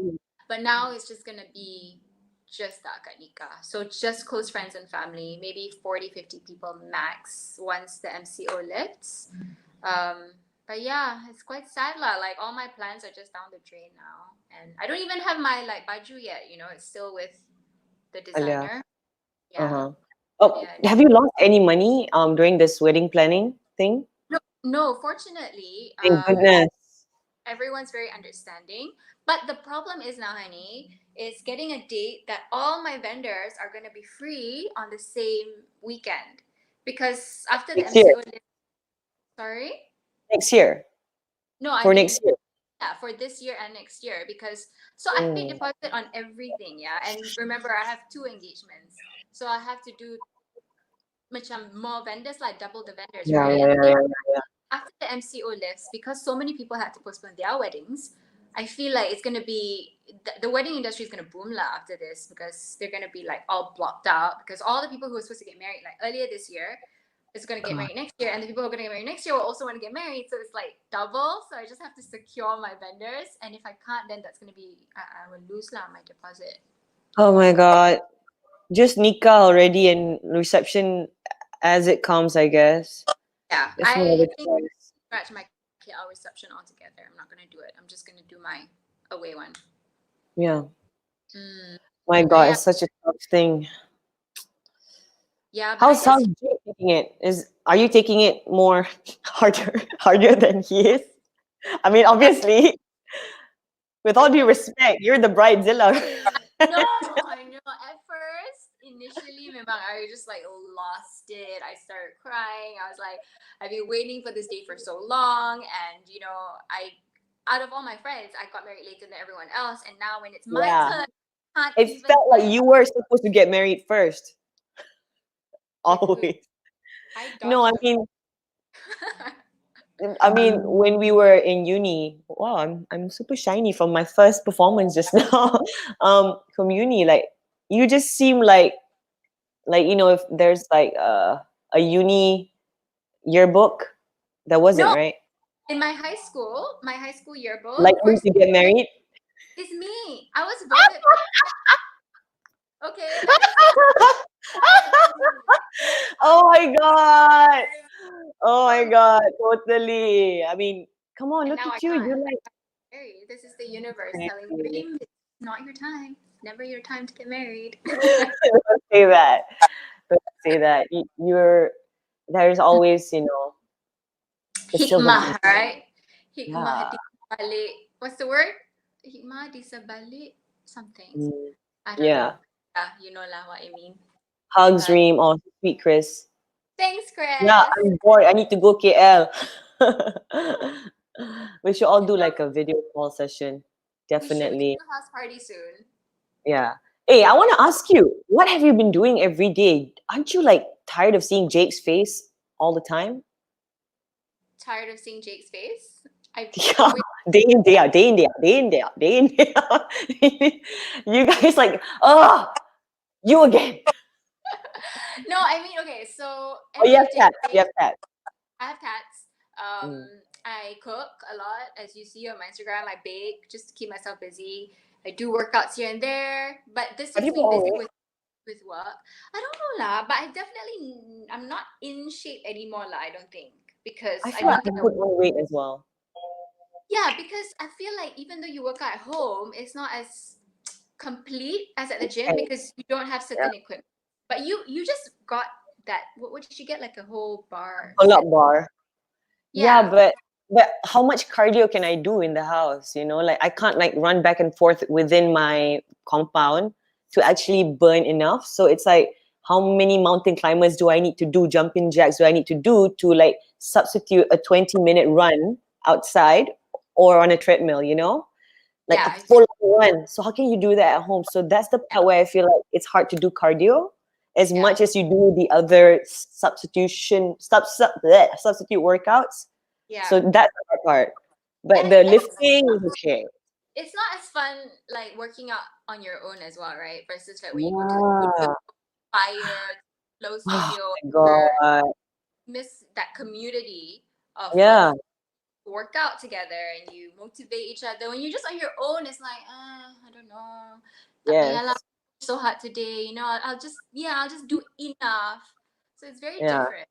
But now it's just gonna be just the akad nikah. So just close friends and family, maybe 40, 50 people max once the MCO lifts. But yeah, it's quite sad lah. Like all my plans are just down the drain now. And I don't even have my like baju yet, it's still with the Alia. designer. Yeah. Uh-huh. Oh, Yeah. have you lost any money during this wedding planning thing? No, fortunately, Thank goodness. everyone's very understanding. But the problem is now, honey, is getting a date that all my vendors are going to be free on the same weekend. Because after the Next year. MCO, sorry? Next year. No, I For mean, next year. yeah, for this year and next year. So I paid deposit on everything, yeah. And remember, I have 2 engagements. So I have to do macam more vendors, like double the vendors, Yeah, right? yeah, yeah, yeah, yeah. after the MCO lifts, because so many people had to postpone their weddings, I feel like it's gonna be the wedding industry is gonna boom lah after this, because they're gonna be like all blocked out, because all the people who were supposed to get married like earlier this year is gonna get married next year, and the people who are gonna get married next year will also want to get married, so it's like double. So I just have to secure my vendors, and if I can't, then that's gonna be I will lose lah my deposit. Oh my God. Just nikah already and reception as it comes, I guess. Yeah, There's no I other think choice. scratch my KL reception altogether. I'm not gonna do it. I'm just gonna do my away one. Yeah. Mm. My But God, yeah, it's such a tough thing. yeah, but I How's guess Jake taking it? Are you taking it more harder than he is? I mean, obviously, with all due respect, you're the bridezilla. no, I know. At first, initially, memang I just like lost it. I started crying. I was like, I've been waiting for this day for so long, and out of all my friends, I got married later than everyone else, and now when it's my Yeah. turn, I can't It even. felt like you were supposed to get married first. With who? Always. I No, dodged the. I mean, when we were in uni, wow, I'm super shiny from my first performance just now. From uni, like you just seem like if there's like a uni yearbook, that wasn't No, right. in my high school yearbook, Like me first to get married. is me. I was voted. Okay, let me Oh my God. Oh my God, totally. I mean, come on, and look now I at you. can't. You're like, Married. This is the universe telling me, Reem, it's not your time. It's never your time to get married. don't say that. Don't say that. There's always, the silver Hikmah, lining. right? Hikmah Yeah. di balik. What's the word? Hikmah di sebalik something. Mm, I don't yeah. know. Yeah, you know lah what I mean. Hugs, But Reem. Oh, sweet Chris. thanks, Chris. Yeah, I'm bored. I need to go KL. We should all do like a video call session. We should Definitely. do a house party soon. Yeah. Hey, I want to ask you, what have you been doing every day? Aren't you like tired of seeing Jake's face all the time? Tired of seeing Jake's face? I've Yeah, always day in, day out, day in, day out, day in, day out, day in, day out. You guys like, oh, you again. no, I mean, okay, so Oh, you have every cats. day You have cats. I have cats. Mm. I cook a lot, as you see on my Instagram. I bake just to keep myself busy. I do workouts here and there, but this Have keeps you me put on busy weight? with work. I don't know lah, but I'm not in shape anymore lah. I don't think, because I I feel like don't I think put on weight as well. yeah, because I feel like even though you work out at home, it's not as complete as at the gym, Okay. because you don't have certain equipment. But you just got that. What did you get? Like a whole bar. Pull-up bar. Yeah, Yeah. but how much cardio can I do in the house? Like I can't like run back and forth within my compound to actually burn enough. So it's like, how many mountain climbers do I need to do? Jumping jacks do I need to do to like substitute a 20-minute run outside or on a treadmill? Like a Yeah. full run. So how can you do that at home? So that's the part where I feel like it's hard to do cardio as much as you do the other substitute workouts. Yeah. So that's the hard part. But And the lifting is okay. it's not as fun like working out on your own as well, right? Versus like when you go to the Yeah. fire, low Oh studio, my or God. miss that community of Yeah. work out together and you motivate each other. When you're just on your own, it's like, I don't know. Tak payah lah, Yes. so hard today. I'll just do enough. So it's very Yeah. different.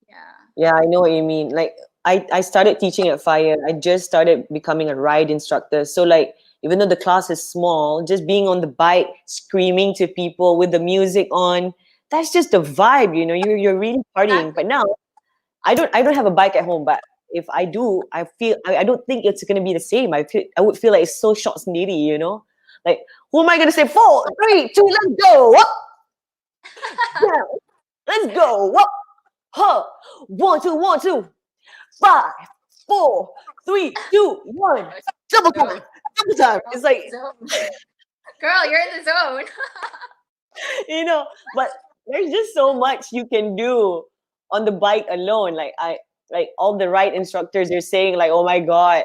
Yeah. Yeah, I know what you mean. Like I started teaching at Fire. I just started becoming a ride instructor. So like even though the class is small, just being on the bike, screaming to people with the music on, that's just the vibe, you're really partying. But now I don't have a bike at home, but if I do, I don't think it's gonna be the same. I would feel like it's so short sneedy, Like who am I gonna say 4, 3, 2, let's go. Whoop. Yeah, let's go. Whoop. Huh. 1, 2, 1, 2, 5, 4, 3, 2, 1. Double time. Double time. It's like, Girl, you're in the zone. but there's just so much you can do on the bike alone. Like like all the right instructors are saying like, oh my God,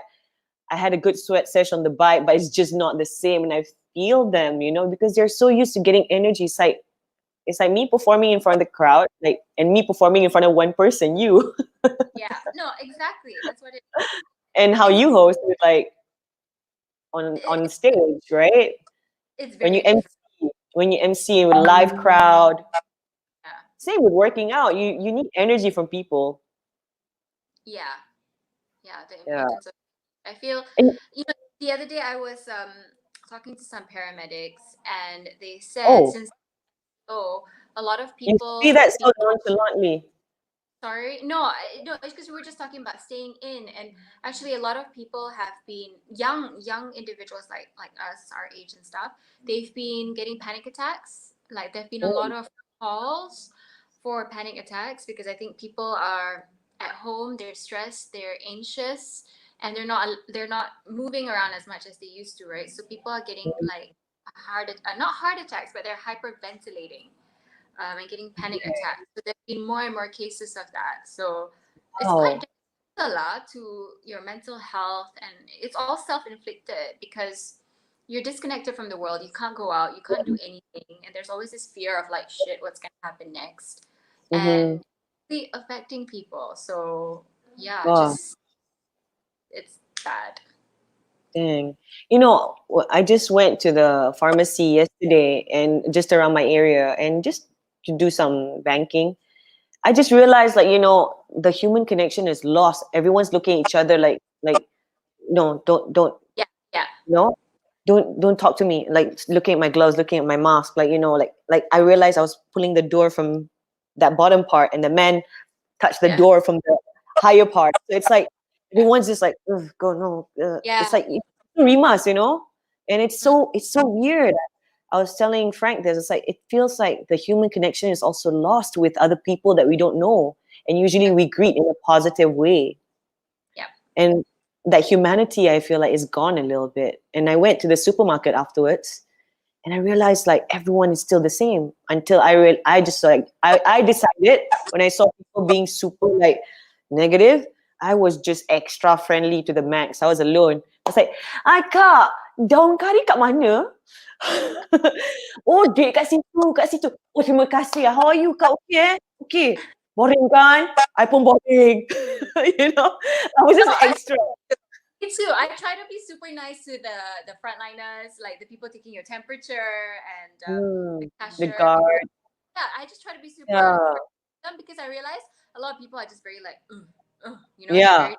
I had a good sweat session on the bike, but it's just not the same. And I feel them, because they're so used to getting energy. It's like me performing in front of the crowd, like, and me performing in front of one person, you, Yeah, no, exactly. That's what it and how is. you host with like on It, stage, right? it's When you very different. MC with live crowd, Yeah. same with working out. You need energy from people. Yeah. Yeah. The Yeah. importance of, I feel, And, the other day I was talking to some paramedics, and they said oh, since a lot of you people see have that been, so nonchalantly. sorry, no, it's because we were just talking about staying in, and actually a lot of people have been young individuals like us, our age and stuff. They've been getting panic attacks. Like there've been a lot of calls for panic attacks because I think people are at home, they're stressed, they're anxious, and they're not moving around as much as they used to, right? So people are getting like not heart attacks, but they're hyperventilating, and getting panic attacks. So there's been more and more cases of that. So it's quite Oh, detrimental to your mental health, and it's all self-inflicted because you're disconnected from the world. You can't go out, you can't do anything, and there's always this fear of like, shit, what's gonna happen next, and really affecting people. So yeah, wow, just it's bad. dang. I just went to the pharmacy yesterday and just around my area and just to do some banking. I just realized, like, the human connection is lost. Everyone's looking at each other like, no, don't, Yeah, yeah, no, don't talk to me. Like looking at my gloves, looking at my mask, like, like I realized I was pulling the door from that bottom part, and the man touched the yeah, door from the higher part. So it's like everyone's just like, "Ugh, go no." It's yeah. like rimas, and it's so weird. I was telling Frank this. It's like it feels like the human connection is also lost with other people that we don't know, and usually we greet in a positive way. Yeah. And that humanity, I feel like, is gone a little bit. And I went to the supermarket afterwards, and I realized like everyone is still the same until I just like I decided when I saw people being super like negative, I was just extra friendly to the max. I was alone. I was like, kak, daun kari kat mana? Oh, dek kat situ, kat situ. Oh, terima kasih. How are you, kak? Okay, Okay. Boring kan? I pun boring. I was No, just extra. me too. I try to be super nice to the frontliners, like the people taking your temperature and the The cashier. guard. Yeah, I just try to be super Yeah. friendly with them because I realize a lot of people are just very like, just Yeah. very,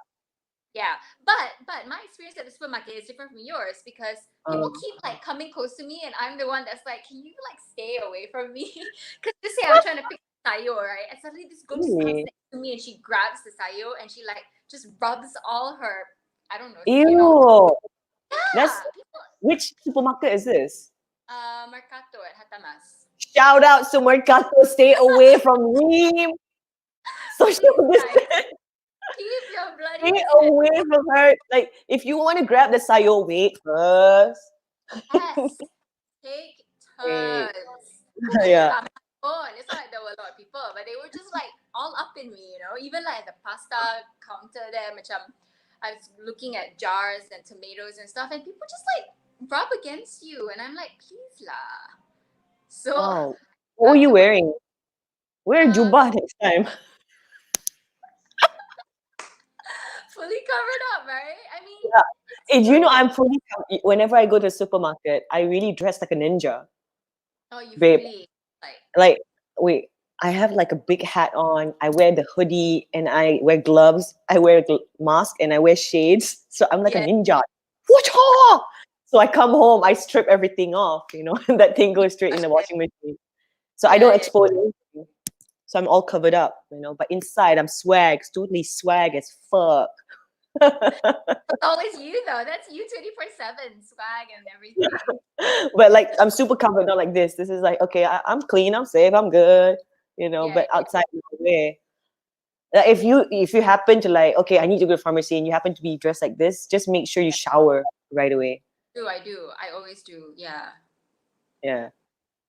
yeah. But my experience at the supermarket is different from yours because people keep like coming close to me, and I'm the one that's like, can you like stay away from me? Because just say I'm trying to pick sayo, right? And suddenly this girl just comes Really? next to me and she grabs the sayo and she like just rubs all her, I don't know, skin all. Ew. Yeah, That's people. which supermarket is this? Mercato at Hatamas. Shout out to Mercato. Stay away from Reem. Social Please, guys, distance. keep your bloody Stay distance. away from her. Like, if you want to grab the sayo, wait first. Yes, take Wait. turns. Because I didn't Yeah. rub my phone. It's not like there were a lot of people, but they were just like all up in me, Even like at the pasta counter there, macam, I was looking at jars and tomatoes and stuff, and people just like rub against you, and I'm like, please lah. So Wow. What were you after my wearing? Wear uh, jubah next time. fully covered up, right? I mean, Yeah. it's And true. I'm fully, whenever I go to the supermarket, I really dress like a ninja, Oh, you babe. fully like, Like, wait, I have like a big hat on. I wear the hoodie and I wear gloves. I wear a mask and I wear shades. So I'm like a yeah, ninja. Whatcha? So I come home, I strip everything off, and that thing goes straight in the washing machine. So I don't yeah. expose anything. So I'm all covered up, But inside, I'm totally swag as fuck. It's always you though. That's you 24/7 swag and everything. But like, I'm super covered, not like this. This is like, okay, I'm clean, I'm safe, I'm good, Yeah, But outside, no way. Like, if you happen to like, okay, I need to go to pharmacy, and you happen to be dressed like this, just make sure you shower right away. I do. I always do. Yeah. Yeah.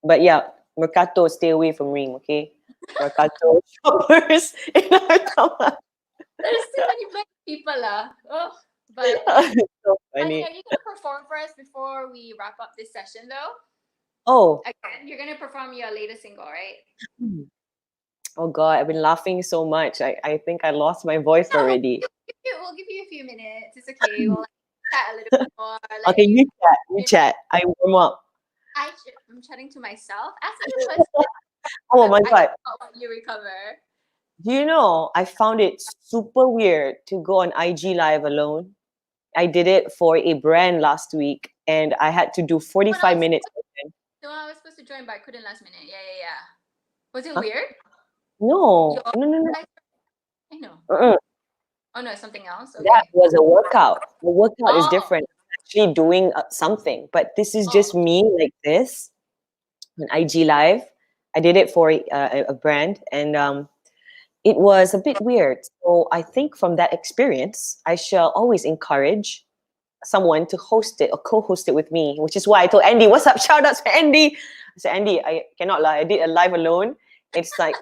But yeah, Mercato, stay away from Ring, okay? Mercato shoppers in our town. There's too many black people, Oh, but So Honey, funny. are you gonna perform for us before we wrap up this session, though? Oh, Again, you're gonna perform your latest single, right? oh God, I've been laughing so much. I think I lost my voice No, already. we'll give you a few minutes. It's okay. We'll like, chat a little bit more. Let Okay, you chat, you you know, chat. I warm up. I'm chatting to myself. Ask me a question. Oh my I God. while you recover. Do you know, I found it super weird to go on IG Live alone. I did it for a brand last week and I had to do When I 45 was minutes. no, I was supposed to join, but I couldn't last minute. Yeah. Was it Huh? weird? No, Your no, no, no. like, I know. Uh-uh. Oh no, it's something else. That Okay. was a workout. The workout is Oh, different. Actually doing something, but this is just okay. me like this on IG Live. I did it for a brand and it was a bit weird. So I think from that experience, I shall always encourage someone to host it or co-host it with me, which is why I told Andy, what's up? Shout outs to Andy. I said, Andy, I cannot lie. I did a live alone. It's like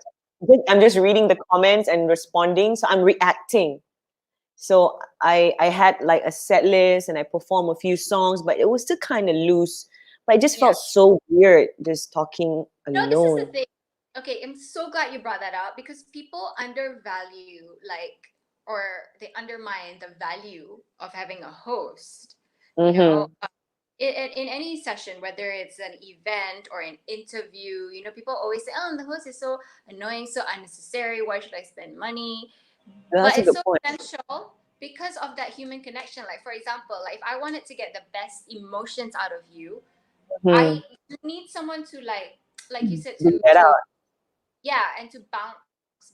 I'm just reading the comments and responding. So I'm reacting. So I had like a set list and I performed a few songs, but it was still kind of loose. But it just Yeah. felt so weird just talking No, this is the alone. thing. Okay, I'm so glad you brought that up because people undervalue or they undermine the value of having a host. You know, Mm-hmm. in any session, whether it's an event or an interview, people always say, "Oh, the host is so annoying, so unnecessary. Why should I spend money?" That's But a it's good so point. essential because of that human connection. Like for example, like if I wanted to get the best emotions out of you, Hmm. I need someone to like you said Dig to that out. yeah, and to bounce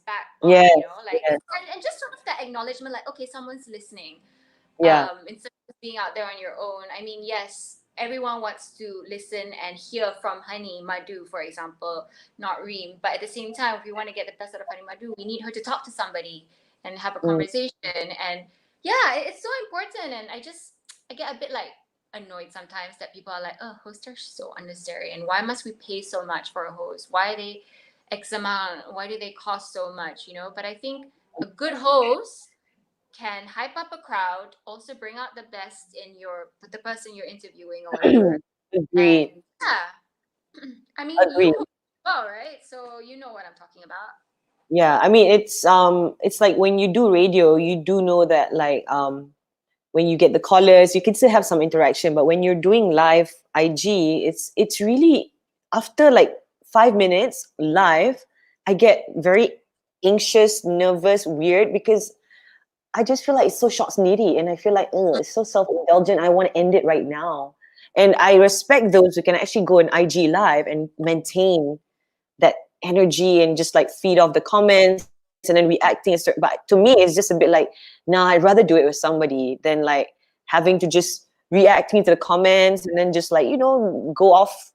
back on, Yes, like yes, and just sort of that acknowledgement, like okay, someone's listening. yeah. Instead of being out there on your own. I mean, yes, everyone wants to listen and hear from Hunny Madu, for example, not Reem. But at the same time, if we want to get the best out of Hunny Madu, we need her to talk to somebody and have a Mm. conversation. And yeah, it's so important. And I get a bit like annoyed sometimes that people are like, oh, hosts are so unnecessary. And why must we pay so much for a host? Why are they X amount? Why do they cost so much? But I think a good host can hype up a crowd, also bring out the best in the person you're interviewing or whatever. And Agreed. yeah, I mean you Agreed. host as well, right? So you know what I'm talking about. Yeah, I mean it's like when you do radio, you do know that like when you get the callers, you can still have some interaction, but when you're doing live IG, it's really after like 5 minutes live, I get very anxious, nervous, weird because I just feel like it's so shots needy and I feel like it's so self-indulgent. I want to end it right now. And I respect those who can actually go on IG live and maintain that energy and just like feed off the comments and then reacting but to me it's just a bit like nah, I'd rather do it with somebody than like having to just reacting to the comments and then just like go off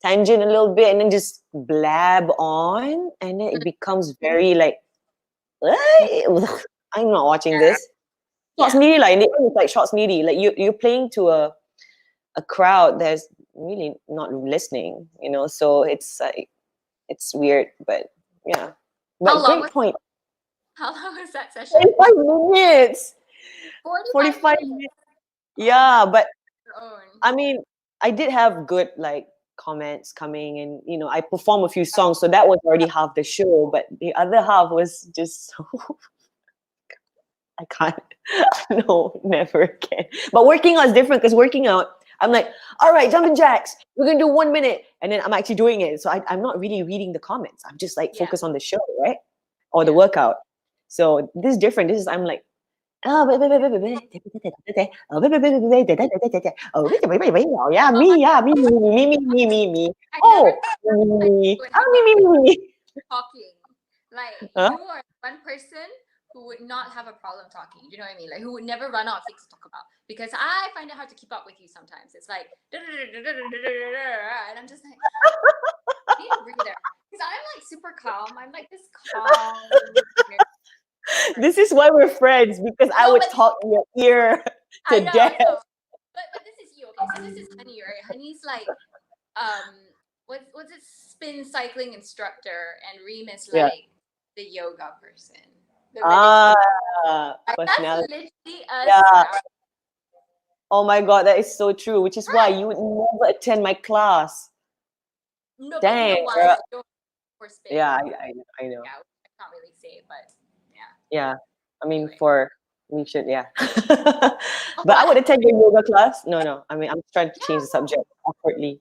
tangent a little bit and then just blab on and then it becomes very like I'm not watching this. Shots Yeah. needy like it's like shots needy like you're playing to a crowd that's really not listening, so it's like it's weird, but yeah. How But long great was point. how long was that session? 45 minutes. 45 45 minutes. minutes. Oh my Yeah, god, but your own. I mean, I did have good like comments coming and I performed a few songs, so that was already half the show, but the other half was just so I can't. No, never again. But working out is different because working out, I'm like, all right, jumping jacks, we're gonna do 1 minute, and then I'm actually doing it. So I'm not really reading the comments. I'm just like Yeah. focused on the show, right? Or the Yeah. workout. So this is different. This is I'm like, oh, oh yeah, Oh my me, yeah, me. I never Oh, thought like me, you would have a me. talking. Like Huh? you are one person who would not have a problem talking. You know what I mean? Like who would never run out of things to talk about. Because I find it hard to keep up with you sometimes. It's like and I'm just like, I need a breather. Because I'm like super calm. I'm like this calm. This is why we're friends because I No, would but talk in your ear I to know, I death. know. But this is you, okay? So this is Honey, right? Honey's like what's it spin cycling instructor and Reem is Yeah. like the yoga person. The village. Like, that's Personality. literally us. Yeah. Our, Oh my God, that is so true. Which is why you would never attend my class. no, but you Dang, know why? girl. I don't for spin. Yeah, I know. Yeah, I can't really say, but yeah. Yeah. I mean, Anyway. we should, yeah. But I would attend your yoga class. No. I mean, I'm trying to change the Yeah. subject awkwardly.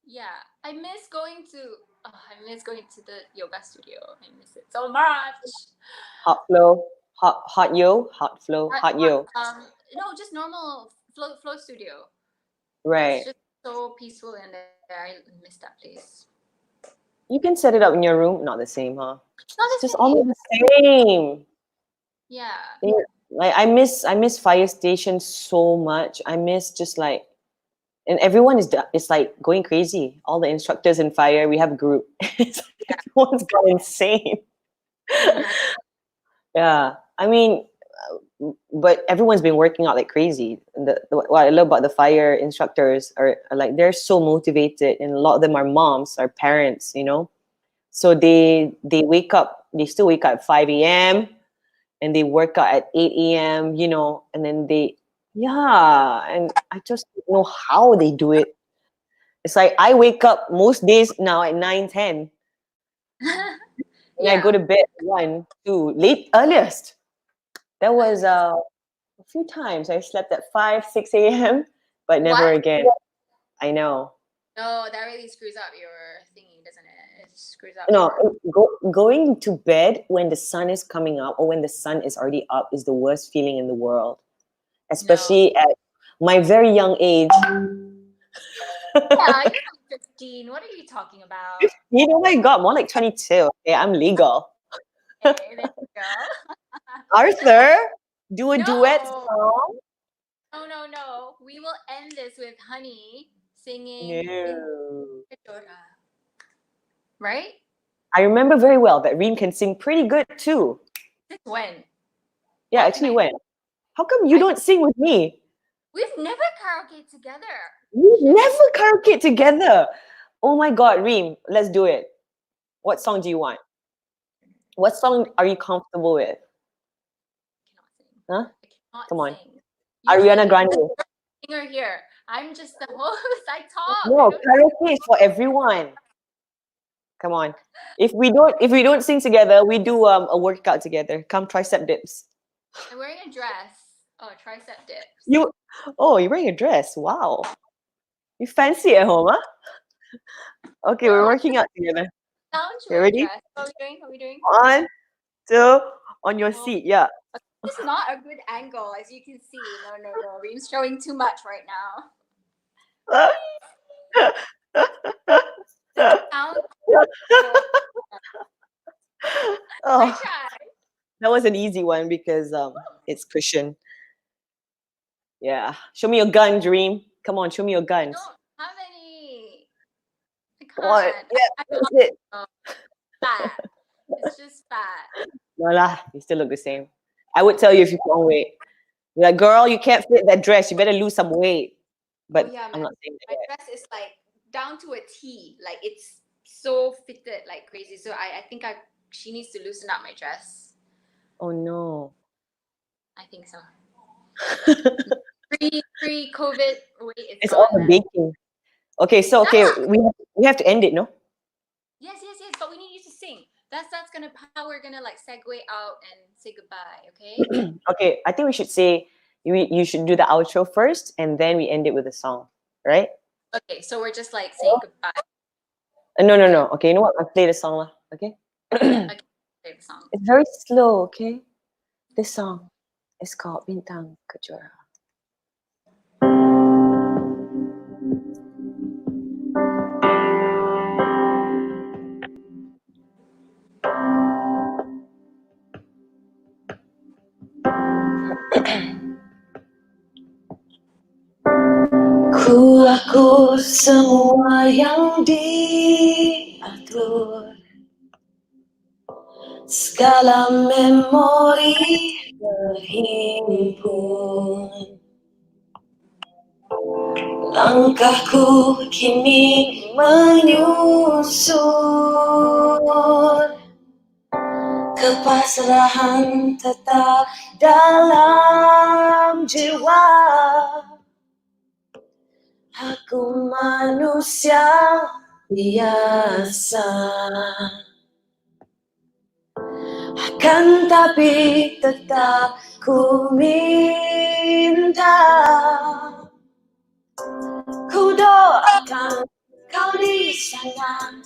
Yeah, I miss going to. Oh, I miss going to the yoga studio. I miss it so much. Hot flow, hot yo, hot flow, hot yo. No, just normal flow studio. Right. It's just so peaceful in there. I miss that place. You can set it up in your room. Not the same, huh? It's not It's the just same. almost the same. Yeah. Like I miss fire station so much. I miss just like, and everyone is like going crazy. All the instructors in fire, we have a group. It's like everyone's gone insane. Yeah, I mean, but everyone's been working out like crazy. And what I love about the fire instructors are like they're so motivated, and a lot of them are moms, are parents, you know. So they wake up, they still wake up at 5 a.m. and they work out at 8 a.m. You know, and then yeah, and I just don't know how they do it. It's like I wake up most days now at 9, 10, and I go to bed 1, 2, late earliest. That was a few times I slept at 5, 6 a.m., but never What? again. I know. No, that really screws up your thingy, doesn't it? It screws up No, your. going to bed when the sun is coming up or when the sun is already up is the worst feeling in the world, No. especially at my very young age. Yeah, you're not 15. What are you talking about? You know, my God, more like 22. Okay, I'm legal. Okay, there you go. Arthur, do a duet No, song. no. We will end this with Honey singing No. Right? I remember very well that Reem can sing pretty good too. Since when? Yeah, What actually, can I- when? How come you don't sing with me? We've never karaoke together. We never karaoke together. Oh my God, Reem, let's do it. What song do you want? What song are you comfortable with? Huh? I cannot Come on. sing. Ariana Usually, Grande. singer here. I'm just the host. I talk. No, I don't karaoke is for everyone. Come on. If we don't sing together, we do a workout together. Come tricep dips. I'm wearing a dress. Oh, tricep dips. You're wearing a dress. Wow. You fancy at home, huh? Okay, we're No, working out together. You loungewear ready? dress. What are we doing? What are we doing? 1, 2, on your Oh. seat. Yeah. This is not a good angle, as you can see. No. Reem's showing too much right now. Sound. Oh, I tried. that was an easy one because it's cushion. Yeah. Show me your gun, Dream. Come on, show me your I guns. don't have any. I Come on. can't. Yeah, that's it. Fat. It's just fat. No lah, you still look the same. I would tell you if you put on weight. Be like, girl, you can't fit that dress. You better lose some weight. But Oh yeah, I'm man. not saying My that. dress is like down to a T. Like it's so fitted like crazy. So I think she needs to loosen up my dress. Oh no. I think so. Pre-COVID weight is It's gone. all the Man. baking. Okay, so we have to end it, no? Yes. But we need you to sing. That's how we're gonna like segue out and say goodbye. Okay. Okay, I think we should say you should do the outro first, and then we end it with a song, right? Okay. So we're just like saying goodbye. No. Okay, you know what? I'll play the song, lah. Okay. Okay. Play the song. It's very slow. Okay. This song is called Bintang Kejora. Ku akur semua yang diatur, segala memori terhimpun. Langkahku kini menyusun kepasrahan tetap dalam jiwa. Aku manusia biasa, akan tapi tetap ku minta, ku doakan kau di sana,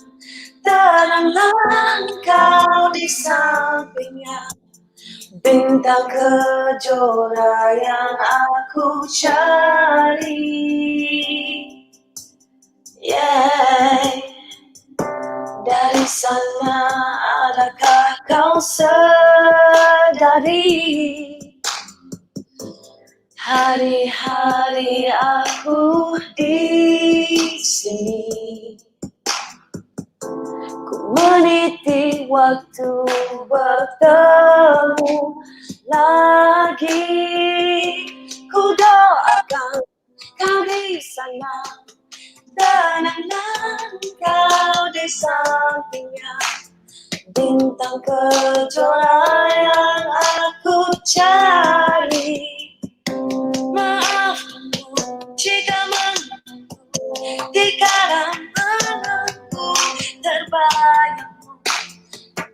tenanglah kau di sampingnya, bintang kejora yang aku cari. Yeah. Dari sana adakah kau sadari, hari-hari aku di sini, ku meniti waktu bertemu lagi, ku doakan kau di sana, tenanglah kau di sampingnya, bintang kejora yang aku cari. Maafkanku jika mengganggu, di kala malamku terbayangmu,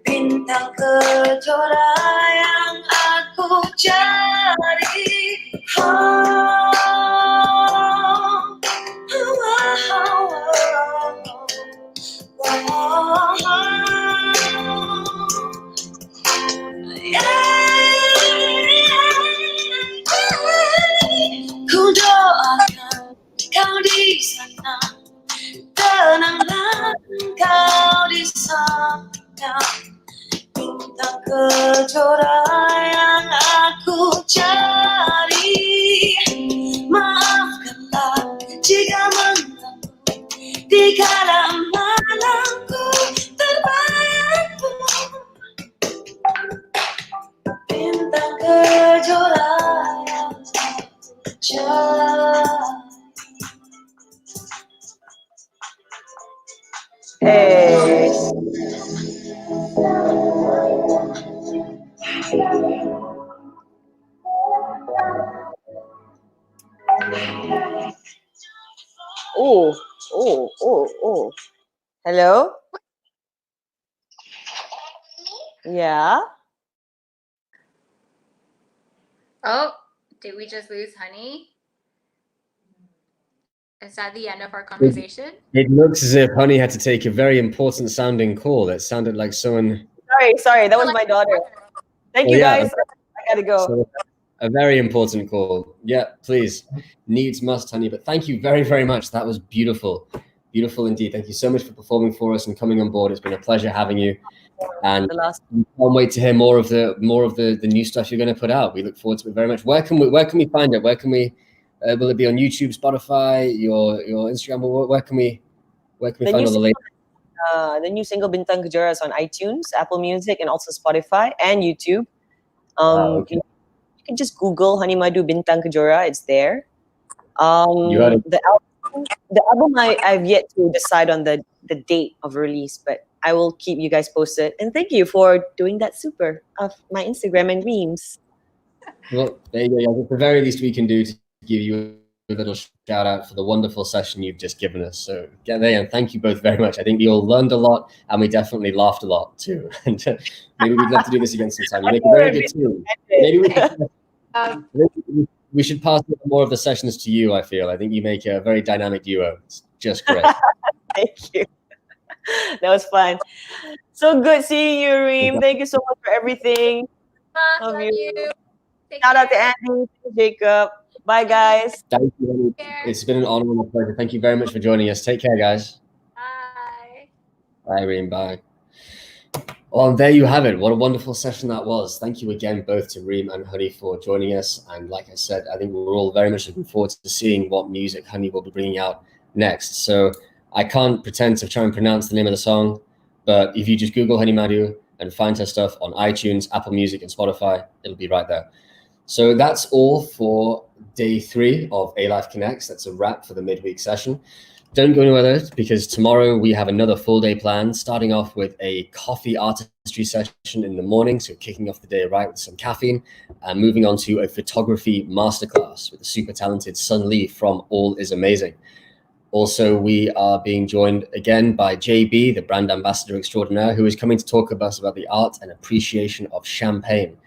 bintang kejora yang aku cari. Ku doakan kau di sana, tenanglah kau di sampingnya, bintang kejora yang aku cari. Maafkanlah jika mengganggu, di kala malamku terbayangmu, bintang kejora yang aku cari. Hey. Oh. Hello? Yeah? Oh, did we just lose Hunny? Is that the end of our conversation? It looks as if Hunny had to take a very important sounding call. It sounded like someone... Sorry, that was my daughter. Thank you guys. I gotta go. So, a very important call. Yeah, please. Needs must, Hunny. But thank you very, very much. That was beautiful. Beautiful indeed. Thank you so much for performing for us and coming on board. It's been a pleasure having you. And we can't wait to hear more of the new stuff you're going to put out. We look forward to it very much. Where can we find it? Where can we will it be on YouTube, Spotify, your Instagram? Where can we find all the latest? The new single Bintang Kejora is on iTunes, Apple Music, and also Spotify and YouTube. You can just Google Hunny Madu Bintang Kejora. It's there. The album I've yet to decide on the date of release, but I will keep you guys posted. And thank you for doing that super of my Instagram and Reem's. Well, there you go. At the very least we can do to give you a little shout out for the wonderful session you've just given us. So get there, and thank you both very much. I think we all learned a lot, and we definitely laughed a lot too. And maybe we'd love to do this again sometime. You make a very good team. Maybe we should pass more of the sessions to you. I feel. I think you make a very dynamic duo. It's just great. Thank you. That was fun. So good seeing you, Reem. Thank you so much for everything. Love you. Shout out to Andy, Jacob. Bye, guys. Thank you. It's been an honor and a pleasure. Thank you very much for joining us. Take care, guys. Bye. Bye, Reem. Bye. Well, and there you have it. What a wonderful session that was. Thank you again both to Reem and Hunny for joining us. And like I said, I think we're all very much looking forward to seeing what music Hunny will be bringing out next. So I can't pretend to try and pronounce the name of the song, but if you just Google Hunny Madu and find her stuff on iTunes, Apple Music, and Spotify, it'll be right there. So that's all for day 3 of ALYFE Connects. That's a wrap for the midweek session. don't go anywhere though, because tomorrow we have another full day planned, starting off with a coffee artistry session in the morning, so kicking off the day right with some caffeine, and moving on to a photography masterclass with the super talented Sun Lee from All Is Amazing. Also, we are being joined again by JB, the brand ambassador extraordinaire, who is coming to talk about the art and appreciation of champagne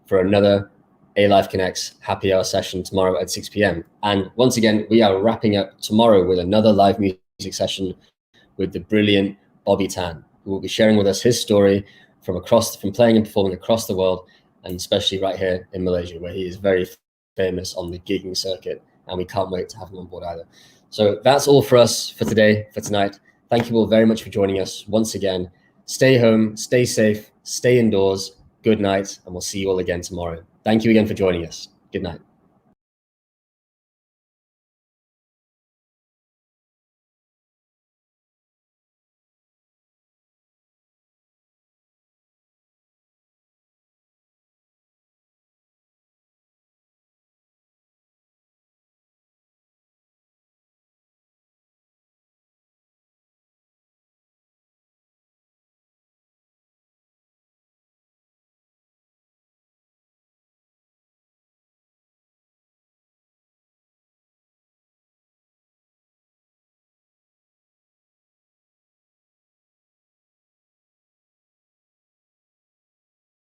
for another ALYFE Connects happy hour session tomorrow at 6 p.m. And once again, we are wrapping up tomorrow with another live music session with the brilliant Bobby Tan, who will be sharing with us his story from playing and performing across the world, and especially right here in Malaysia, where he is very famous on the gigging circuit, and we can't wait to have him on board either. So that's all for us for tonight. Thank you all very much for joining us once again. Stay home, stay safe, stay indoors. Good night, and we'll see you all again tomorrow. Thank you again for joining us. Good night.